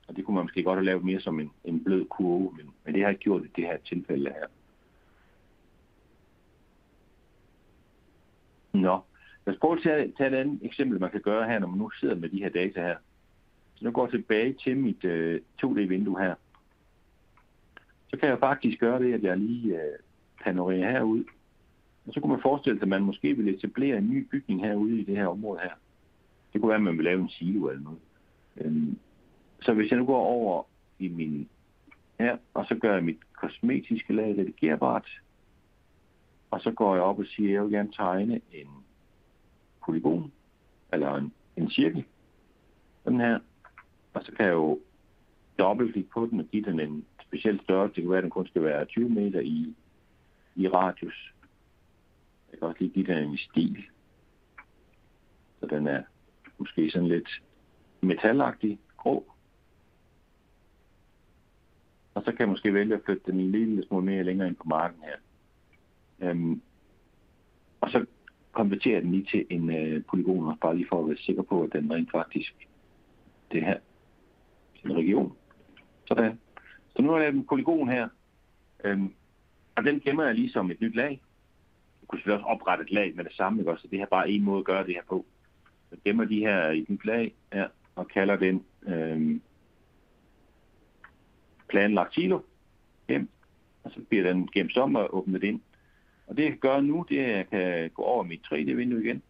Speaker 3: Og det kunne man måske godt have lavet mere som en blød kurve, men det har jeg ikke gjort i det her tilfælde her. Nå, lad os prøve at tage et andet eksempel, man kan gøre her, når man nu sidder med de her data her. Så nu går jeg tilbage til mit 2D-vindue her. Så kan jeg faktisk gøre det, at jeg lige panorerer herud. Og så kunne man forestille sig, at man måske ville etablere en ny bygning herude i det her område her. Det kunne være, at man vil lave en silo eller noget. Så hvis jeg nu går over i min her, og så gør jeg mit kosmetiske lag redigerbart, og så går jeg op og siger, at jeg vil gerne tegne en polygon, eller en cirkel, den her, og så kan jeg jo dobbeltklikke på den og give den en speciel størrelse. Det kan være, at den kun skal være 20 meter i radius. Jeg kan også lige give den en stil, så den er måske sådan lidt metalagtig, grå. Og så kan jeg måske vælge at flytte den en lille smule mere længere ind på marken her. Og så konverterer den lige til en polygon, bare lige for at være sikker på, at den rent faktisk det her en region. Sådan. Så nu har jeg lavet en polygon her, og den gemmer jeg lige som et nyt lag. Jeg kunne selvfølgelig også oprette et lag med det samme, ikke? Så det her bare en måde at gøre det her på. Så gemmer de her i et nyt lag her, og kalder den planlagt silo hjem, og så bliver den gemt om og åbnet ind. Og det jeg kan gøre nu, det er, at jeg kan gå over mit 3D-vindue igen.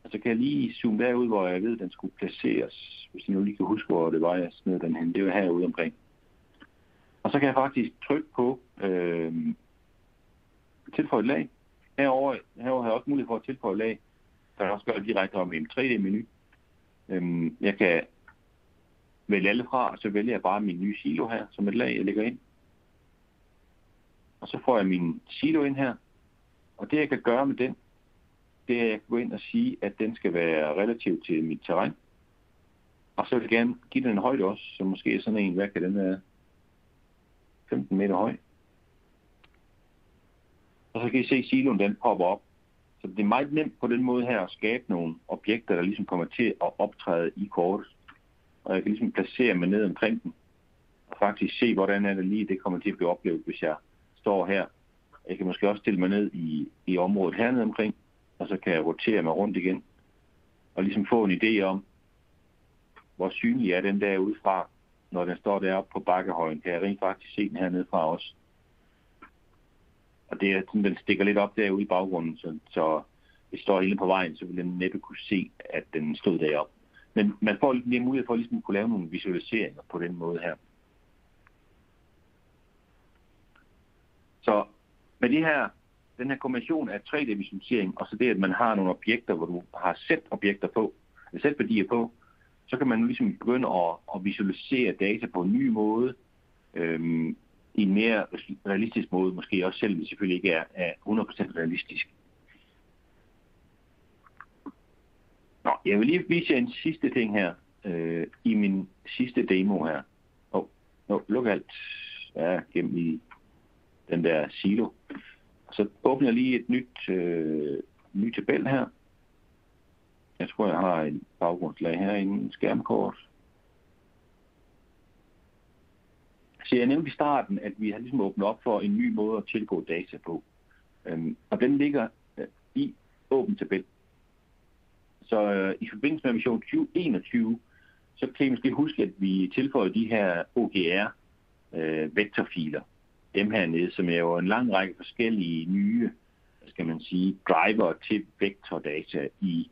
Speaker 3: Og så kan jeg lige zoome derud, hvor jeg ved, at den skulle placeres. Hvis jeg nu lige kan huske, hvor det var, jeg smed den hen. Det var herude omkring. Og så kan jeg faktisk trykke på tilføje et lag. Herover har jeg også mulighed for at tilføje et lag. Der kan også gøre det direkte om i en 3D-menu. Jeg kan vælge alle fra, og så vælger jeg bare min nye silo her, som et lag, jeg lægger ind. Og så får jeg min silo ind her. Og det jeg kan gøre med den, det er, at jeg kan gå ind og sige, at den skal være relativ til mit terræn. Og så vil jeg gerne give den en højde også, så måske sådan en, hvad kan den være? 15 meter høj. Og så kan I se, at siloen den popper op. Så det er meget nemt på den måde her at skabe nogle objekter, der ligesom kommer til at optræde i kortet. Og jeg kan ligesom placere mig ned omkring den. Og faktisk se, hvordan er det lige, det kommer til at blive oplevet, hvis jeg står her. Jeg kan måske også stille mig ned i området hernede omkring. Og så kan jeg rotere mig rundt igen. Og ligesom få en idé om, hvor synlig er den der udefra. Når den står deroppe på bakkehøjen, kan jeg rent faktisk se den hernede fra også. Og det er sådan, den stikker lidt op derude i baggrunden, så hvis jeg står hele på vejen, så vil den næppe kunne se, at den stod deroppe. Men man får lige mulighed for ligesom at kunne lave nogle visualiseringer på den måde her. Så med den her kombination af 3D-visualisering, og så det, at man har nogle objekter, hvor du har sæt-objekter på, sæt-værdier på, så kan man ligesom begynde at visualisere data på en ny måde, i en mere realistisk måde, måske også selv, hvis det selvfølgelig ikke er 100% realistisk. Nå, jeg vil lige vise jer en sidste ting her, i min sidste demo her. Luk alt. Ja, gennem i den der silo. Så åbner jeg lige et ny tabel her. Jeg tror, jeg har en baggrundslag herinde, en skærmkort. Så jeg nævnte i starten, at vi har ligesom åbnet op for en ny måde at tilgå data på. Og den ligger i åben tabel. Så i forbindelse med mission 2021, så kan I måske huske, at vi tilføjer de her OGR-vektorfiler. Dem hernede, som er jo en lang række forskellige nye, skal man sige, driver til vektordata i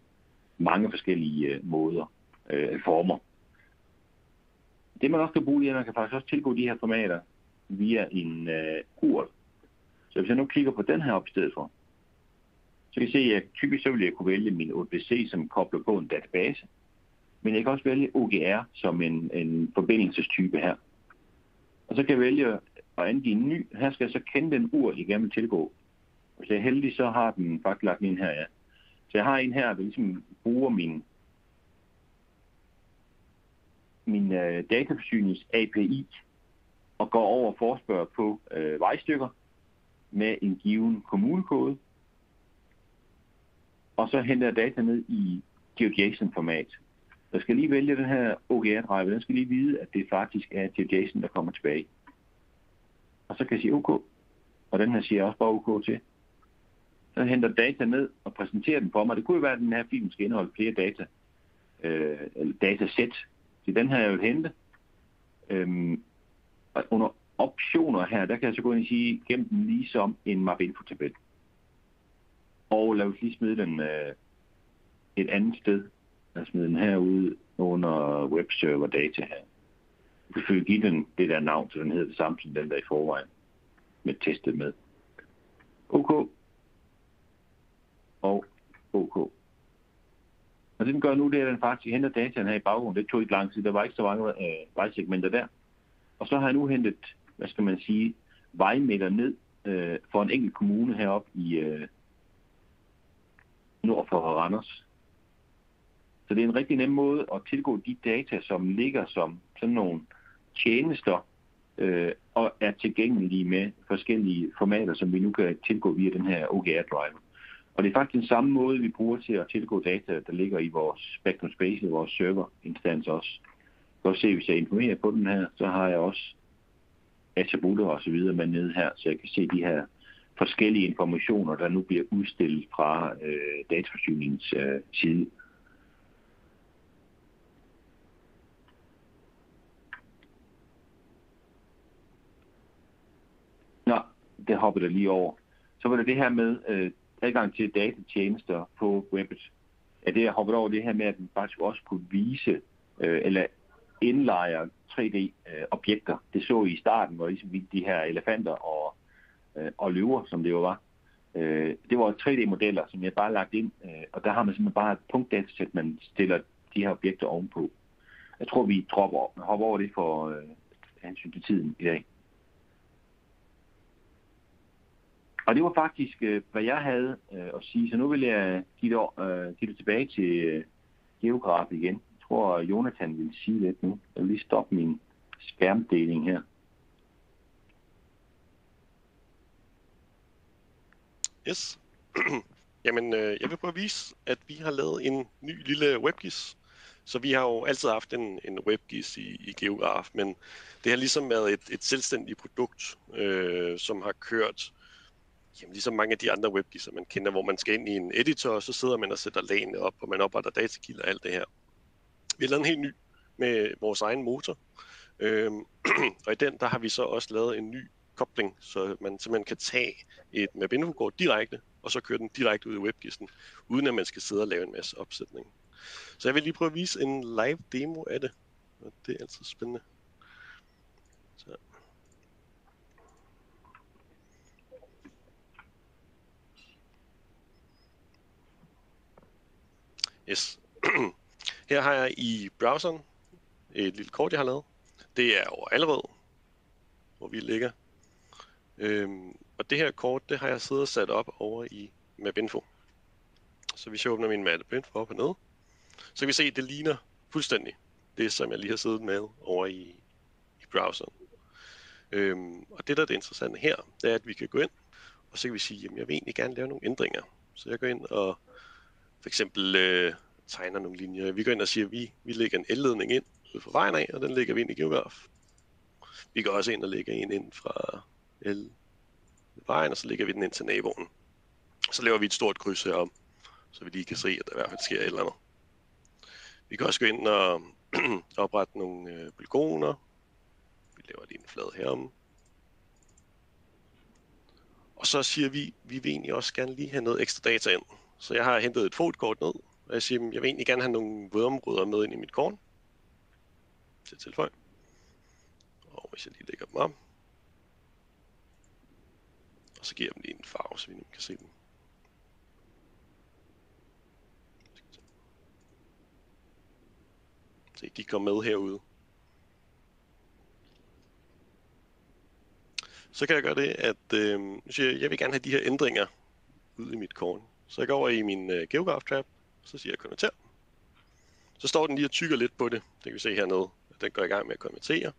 Speaker 3: mange forskellige måder, former. Det man også kan bruge, er, at man kan faktisk også tilgå de her formater via en URL. Så hvis jeg nu klikker på den her op i stedet for, så kan I se, at typisk så vil jeg kunne vælge min ODBC, som kobler på en database. Men jeg kan også vælge OGR som en forbindelsestype her. Og så kan jeg vælge at angive en ny. Her skal jeg så kende den URL, jeg gerne vil tilgå. Hvis jeg er heldig, så har den faktisk lagt ind her, ja. Så jeg har en her, der ligesom bruger min dataforsynings API og går over og forespørger på vejstykker med en given kommunekode. Og så henter jeg data ned i GeoJSON-format. Jeg skal lige vælge den her OGR-driver. Den skal lige vide, at det faktisk er GeoJSON, der kommer tilbage. Og så kan jeg sige OK. Og den her siger jeg også bare OK til. Så henter data ned og præsenterer den for mig. Det kunne jo være, at den her film skal indeholde flere data. Eller datasæt. Så den her jeg vil hente. Og under optioner her, der kan jeg så gå ind og sige, gem den lige som en map-info-tabel. Og lad os lige smide den et andet sted. Lad os smide den herude under webserver data her. Vi kan give den det der navn, så den hedder det samme som den der i forvejen. Med testet med. OK. Og OK. Og det den gør nu, det er, at den faktisk henter dataen her i baggrunden. Det tog ikke lang tid, der var ikke så mange vejsegmenter der. Og så har jeg nu hentet, hvad skal man sige, vejmidler ned for en enkelt kommune heroppe i nord for Randers. Så det er en rigtig nem måde at tilgå de data, som ligger som sådan nogle tjenester og er tilgængelige med forskellige formater, som vi nu kan tilgå via den her OGR-driver. Og det er faktisk den samme måde, vi bruger til at tilgå data, der ligger i vores Spectrum Space, vores serverinstans også. Så se, hvis jeg informerer på den her, så har jeg også attributter og så videre med nede her, så jeg kan se de her forskellige informationer, der nu bliver udstillet fra dataforsyningens side. Nå, det hopper der lige over. Så var det her med adgang til datatjenester på webbet. Ja, det er hoppet over det her med, at den faktisk også kunne vise eller indlejre 3D-objekter. Det så I starten, hvor ligesom de her elefanter og løver, som det jo var. Det var 3D-modeller, som jeg bare lagt ind, og der har man simpelthen bare et punktdatasæt, man stiller de her objekter ovenpå. Jeg tror, vi hopper over det for hensyn til tiden i dag. Og det var faktisk, hvad jeg havde at sige, så nu vil jeg give det tilbage til Geograf igen. Jeg tror, Jonathan vil sige lidt nu. Jeg vil lige stoppe min skærmdeling her.
Speaker 4: Yes. Jamen, jeg vil prøve at vise, at vi har lavet en ny lille WebGIS. Så vi har jo altid haft en WebGIS i Geograf, men det har ligesom været et selvstændigt produkt, som har kørt ligesom mange af de andre WebGIS'er, man kender, hvor man skal ind i en editor, og så sidder man og sætter lagene op, og man opretter datakilder og alt det her. Vi har lavet en helt ny med vores egen motor, og i den der har vi så også lavet en ny kobling, så man simpelthen kan tage et Mapinfo-kort direkte, og så køre den direkte ud i WebGIS'en, uden at man skal sidde og lave en masse opsætning. Så jeg vil lige prøve at vise en live demo af det, og det er altid spændende. Så. Yes. Her har jeg i browseren et lille kort, jeg har lavet. Det er over Allerød, hvor vi ligger. Og det her kort, det har jeg siddet og sat op over i Mapinfo. Så hvis jeg åbner min Mapinfo op hernede, så kan vi se, at det ligner fuldstændig det, som jeg lige har siddet med over i browseren. Og det, der er det interessante her, det er, at vi kan gå ind, og så kan vi sige, at jeg vil egentlig gerne lave nogle ændringer. Så jeg går ind og for eksempel tegner nogle linjer. Vi går ind og siger, at vi lægger en elledning ind ud fra vejen af, og den lægger vi ind i Geograf. Vi går også ind og lægger en ind fra vejen, og så lægger vi den ind til naboen. Så laver vi et stort kryds herom, så vi lige kan se, at der i hvert fald sker et eller andet. Vi kan også gå ind og oprette nogle polygoner. Vi laver lige en flade herom. Og så siger vi vil egentlig også gerne lige have noget ekstra data ind. Så jeg har hentet et fotkort ned, og jeg siger, jeg vil egentlig gerne have nogle vådområder med ind i mit kort. Til tilføj. Og hvis jeg lige lægger dem op. Og så giver jeg dem lige en farve, så vi nu kan se dem. Se, de går med herude. Så kan jeg gøre det, at nu siger jeg vil gerne have de her ændringer ud i mit kort. Så jeg går over i min Geograf-tab, så siger jeg konverter. Så står den lige og tykker lidt på det. Det kan vi se hernede, at den går i gang med at konvertere.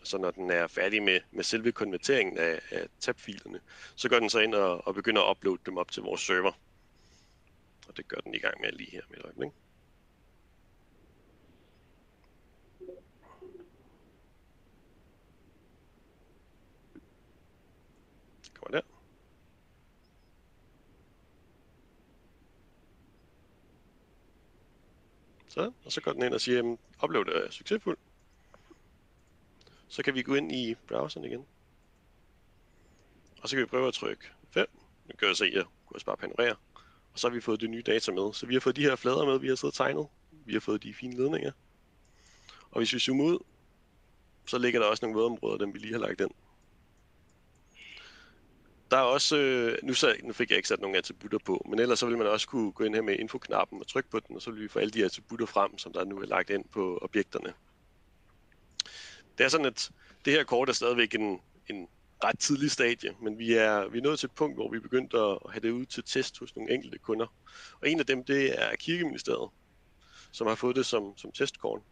Speaker 4: Så når den er færdig med selve konverteringen af tabfilerne, så går den så ind og begynder at uploade dem op til vores server. Og det gør den i gang med lige her med et øjeblik. Det kommer der. Og så går den ind og siger, at upload er succesfuld. Så kan vi gå ind i browseren igen. Og så kan vi prøve at trykke 5. Nu kan jeg se, at jeg kunne også bare panorere. Og så har vi fået de nye data med. Så vi har fået de her flader med, vi har siddet og tegnet. Vi har fået de fine ledninger. Og hvis vi zoomer ud, så ligger der også nogle vådområder, dem vi lige har lagt ind. Der er også, nu fik jeg ikke sat nogle attributter på, men ellers så vil man også kunne gå ind her med infoknappen og trykke på den, og så vil vi få alle de attributter frem, som der nu er lagt ind på objekterne. Det er sådan, at det her kort er stadigvæk en ret tidligt stadie, men vi er nået til et punkt, hvor vi er begyndt at have det ud til test hos nogle enkelte kunder. Og en af dem, det er Kirkeministeriet, som har fået det som testkorn.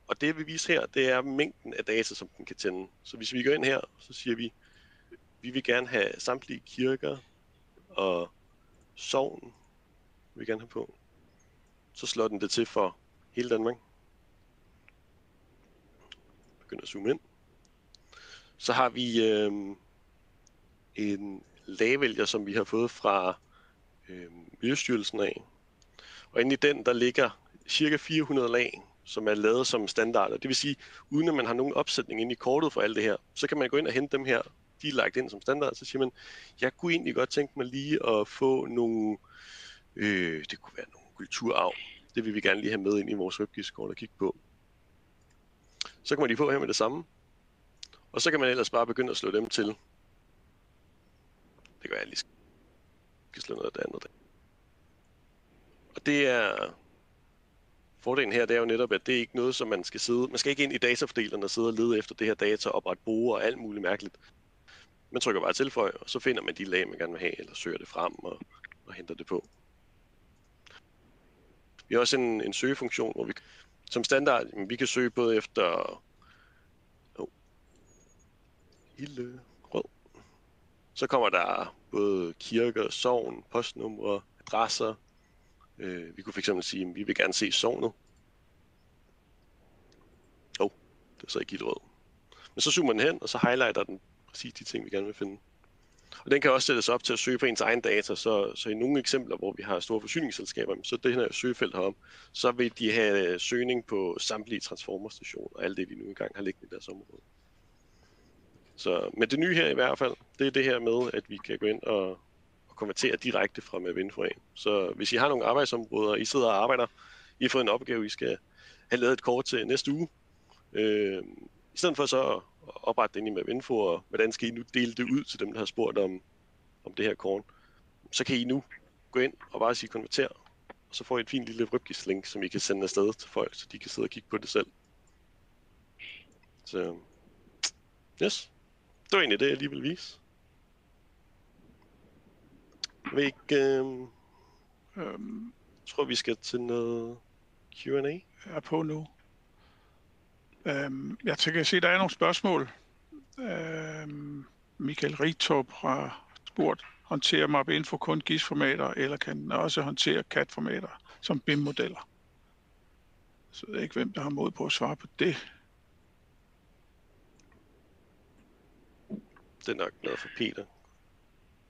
Speaker 4: Og det vi viser her, det er mængden af data, som den kan tænde. Så hvis vi går ind her, så siger vi vil gerne have samtlige kirker og sogn, vi vil gerne have på. Så slår den det til for hele Danmark. Begynder at zoome ind. Så har vi en lagvælger, som vi har fået fra Miljøstyrelsen af. Og inde i den, der ligger cirka 400 lag, som er lavet som standarder. Det vil sige, uden at man har nogen opsætning inde i kortet for alt det her, så kan man gå ind og hente dem her. De er lagt ind som standard, så siger man, jeg kunne egentlig godt tænke mig lige at få nogle, det kunne være nogle kulturarv. Det vil vi gerne lige have med ind i vores WebGIS-kort og kigge på. Så kan man lige få her med det samme. Og så kan man ellers bare begynde at slå dem til. Det gør jeg lige skal slå noget af det andet. Og det er fordelen her, det er jo netop, at det er ikke noget, som man skal ikke ind i datafordelerne og sidde og lede efter det her data, oprette bruger og alt muligt mærkeligt. Man trykker bare tilføj, og så finder man de lag, man gerne vil have, eller søger det frem og henter det på. Vi har også en søgefunktion, hvor vi som standard, vi kan søge både efter ilde rød. Så kommer der både kirker, sogn, postnumre, adresser. Vi kunne fx sige, at vi vil gerne se sognet. Det er så ikke ilde rød. Men så zoomer den hen, og så highlighter den præcis de ting, vi gerne vil finde. Og den kan også sættes op til at søge på ens egen data, så i nogle eksempler, hvor vi har store forsyningsselskaber, så det her søgefelt herom, så vil de have søgning på samtlige transformerstationer og alt det, de nu engang har liggende i deres område. Så, men det nye her i hvert fald, det er det her med, at vi kan gå ind og konvertere direkte fra Mavinfo af. Så hvis I har nogle arbejdsområder, I sidder og arbejder, I har fået en opgave, I skal have lavet et kort til næste uge, i stedet for så at oprette det ind i Mavinfo, og hvordan skal I nu dele det ud til dem, der har spurgt om det her kort, så kan I nu gå ind og bare sige konverter, og så får I et fint lille WebGIS-link, som I kan sende afsted til folk, så de kan sidde og kigge på det selv. Så, yes. Det var egentlig det, jeg lige vil vise. Jeg ved ikke, tror vi skal til noget Q&A?
Speaker 2: Jeg er på nu. Jeg tænker at se, at der er nogle spørgsmål. Michael Rigtorp har spurgt, håndterer Mavinfo kun GIS-formater, eller kan den også håndtere CAD-formater som BIM-modeller? Så jeg ved ikke, hvem der har mod på at svare på det.
Speaker 4: Det er nok noget for Peter.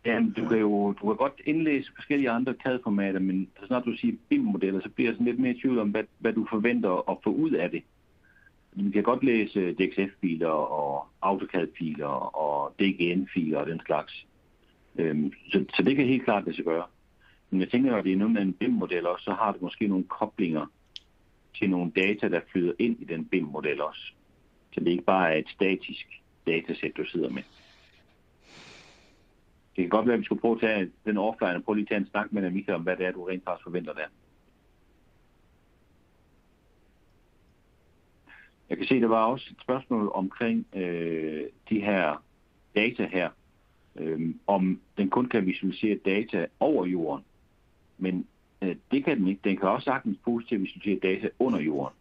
Speaker 3: Ja, du kan godt indlæse forskellige andre CAD-formater, men så snart du siger BIM-modeller, så bliver jeg sådan lidt mere i tvivl om, hvad du forventer at få ud af det. Vi kan godt læse DXF-filer og AutoCAD-filer og DGN-filer og den slags. Så det kan helt klart lade sig gøre. Men jeg tænker, at det er noget med en BIM-model også, så har det måske nogle koblinger til nogle data, der flyder ind i den BIM-model også. Så det ikke bare er et statisk datasæt, du sidder med. Det kan godt være, at vi skulle prøve at tage den offline og prøve lige at tage en snak med dig, Michael, om hvad det er, du rent faktisk forventer der. Jeg kan se, der var også et spørgsmål omkring de her data her, om den kun kan visualisere data over jorden. Men det kan den ikke. Den kan også sagtens bruges til at visualisere data under jorden.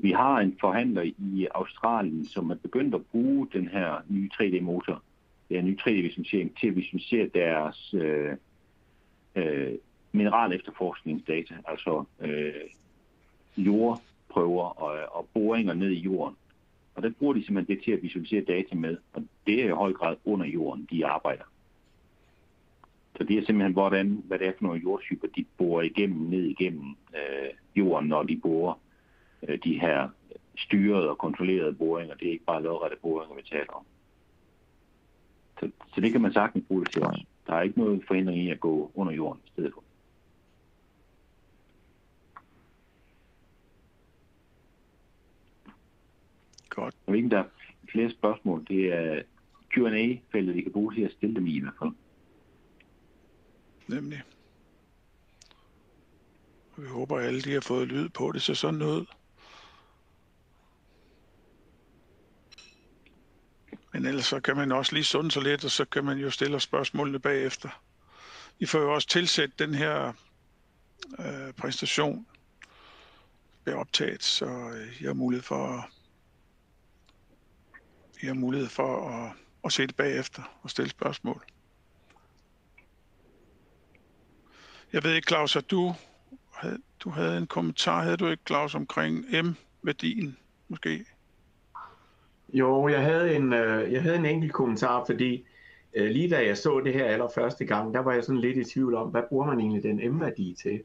Speaker 3: Vi har en forhandler i Australien, som er begyndt at bruge den her nye 3D-motor, den nye 3D-visualisering, til at visualisere deres mineralefterforskningsdata, altså jordprøver og boringer ned i jorden. Og der bruger de simpelthen det til at visualisere data med, og det er i høj grad under jorden, de arbejder. Så det er simpelthen, hvad det er for nogle jordtyper, de borer ned igennem jorden, når de borer de her styrede og kontrollerede boringer. Det er ikke bare lodrette boringer, vi taler om. Så det kan man sagtens bruge det til os. Der er ikke noget forhindring i at gå under jorden i stedet for.
Speaker 2: Godt.
Speaker 3: Jeg ved ikke, der er flere spørgsmål. Det er Q&A-feltet, vi kan bruge til at stille dem i hvert fald.
Speaker 2: Nemlig. Og vi håber, at alle de har fået lyd på det, så sådan noget. Men ellers så kan man også lige sunde sig lidt, og så kan man jo stille spørgsmålene bagefter. I får jo også tilsæt den her præsentation bliver optaget, så I har mulighed for at se det bagefter og stille spørgsmål. Jeg ved ikke, Claus, at du havde en kommentar, havde du ikke, Claus, omkring M-værdien måske?
Speaker 5: Jo, jeg havde en enkelt kommentar, fordi lige da jeg så det her allerførste gang, der var jeg sådan lidt i tvivl om, hvad bruger man egentlig den M-værdi til?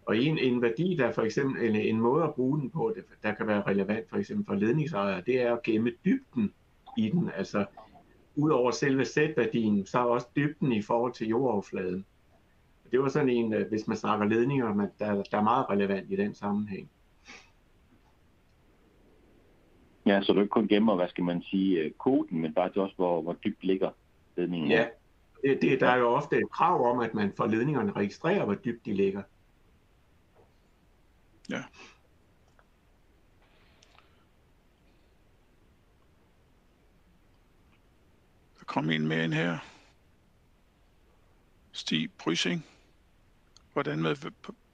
Speaker 5: Og en værdi, der for eksempel, eller en måde at bruge den på, der kan være relevant for eksempel for ledningsejere, det er at gemme dybden i den. Altså, udover selve sætværdien, så er også dybden i forhold til jordoverfladen. Det var sådan en, hvis man snakker ledninger, der er meget relevant i den sammenhæng.
Speaker 3: Ja, så du ikke kun gemmer, hvad skal man sige, koden, men faktisk også, hvor dybt ligger ledningen.
Speaker 5: Ja, der er jo ofte et krav om, at man for ledningerne registrerer, hvor dybt de ligger.
Speaker 2: Ja. Der kom en mere ind her. Stig Prysing. Hvordan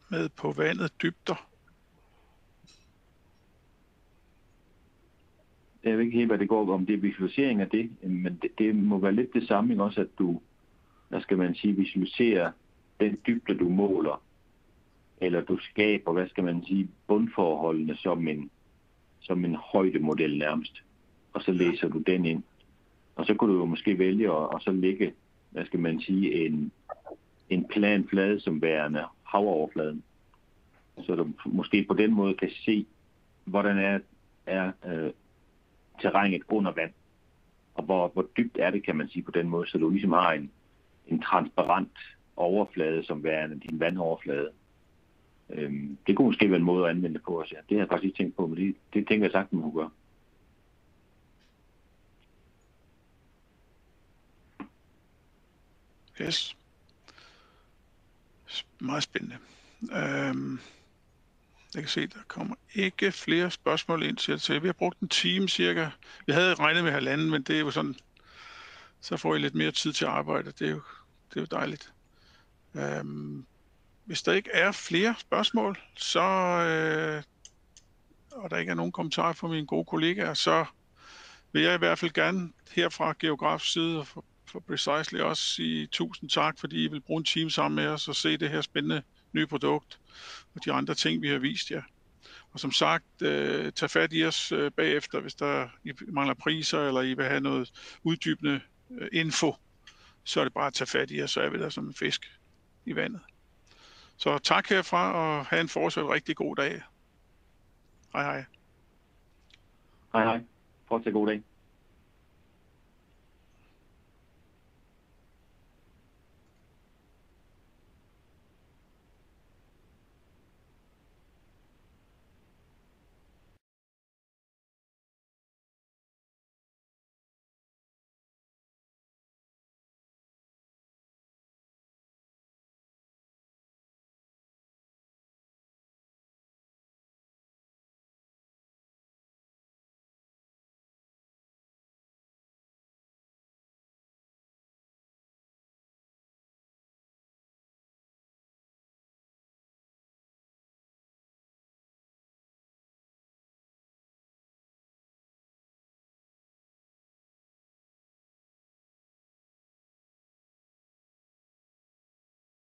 Speaker 2: med på vandet dybder?
Speaker 3: Jeg ved ikke helt, hvad det går om det er visualisering af det, men det må være lidt det samme, ikke? Også at du, hvad skal man sige, visualiserer den dybde, du måler, eller du skaber, hvad skal man sige, bundforholdene som en højdemodel nærmest, og så læser du den ind. Og så kunne du jo måske vælge at så lægge, hvad skal man sige, en plan flade som værende havoverfladen. Så du måske på den måde kan se, hvordan er terrænet under vand, og hvor dybt er det, kan man sige på den måde, så du ligesom har en transparent overflade som værende din vandoverflade. Det kunne måske være en måde at anvende det på også. Ja. Det har jeg faktisk ikke tænkt på, men det tænker jeg sagtens, man kunne gøre.
Speaker 2: Yes. Meget spændende. Jeg kan se, der kommer ikke flere spørgsmål ind til. Vi har brugt en time cirka. Vi havde regnet med 1,5, men det er jo sådan, så får I lidt mere tid til at arbejde. Det er jo dejligt. Hvis der ikke er flere spørgsmål, så, og der ikke er nogen kommentarer fra mine gode kollegaer, så vil jeg i hvert fald gerne herfra Geografs side og for Precisely også sige tusind tak, fordi I vil bruge en time sammen med os og se det her spændende nye produkt og de andre ting, vi har vist jer. Og som sagt, tag fat i os bagefter, hvis I mangler priser, eller I vil have noget uddybende info, så er det bare at tage fat i os, så er vi der som en fisk i vandet. Så tak herfra, og have en fortsat rigtig god dag. Hej hej.
Speaker 3: Hej hej. Fortsat god dag.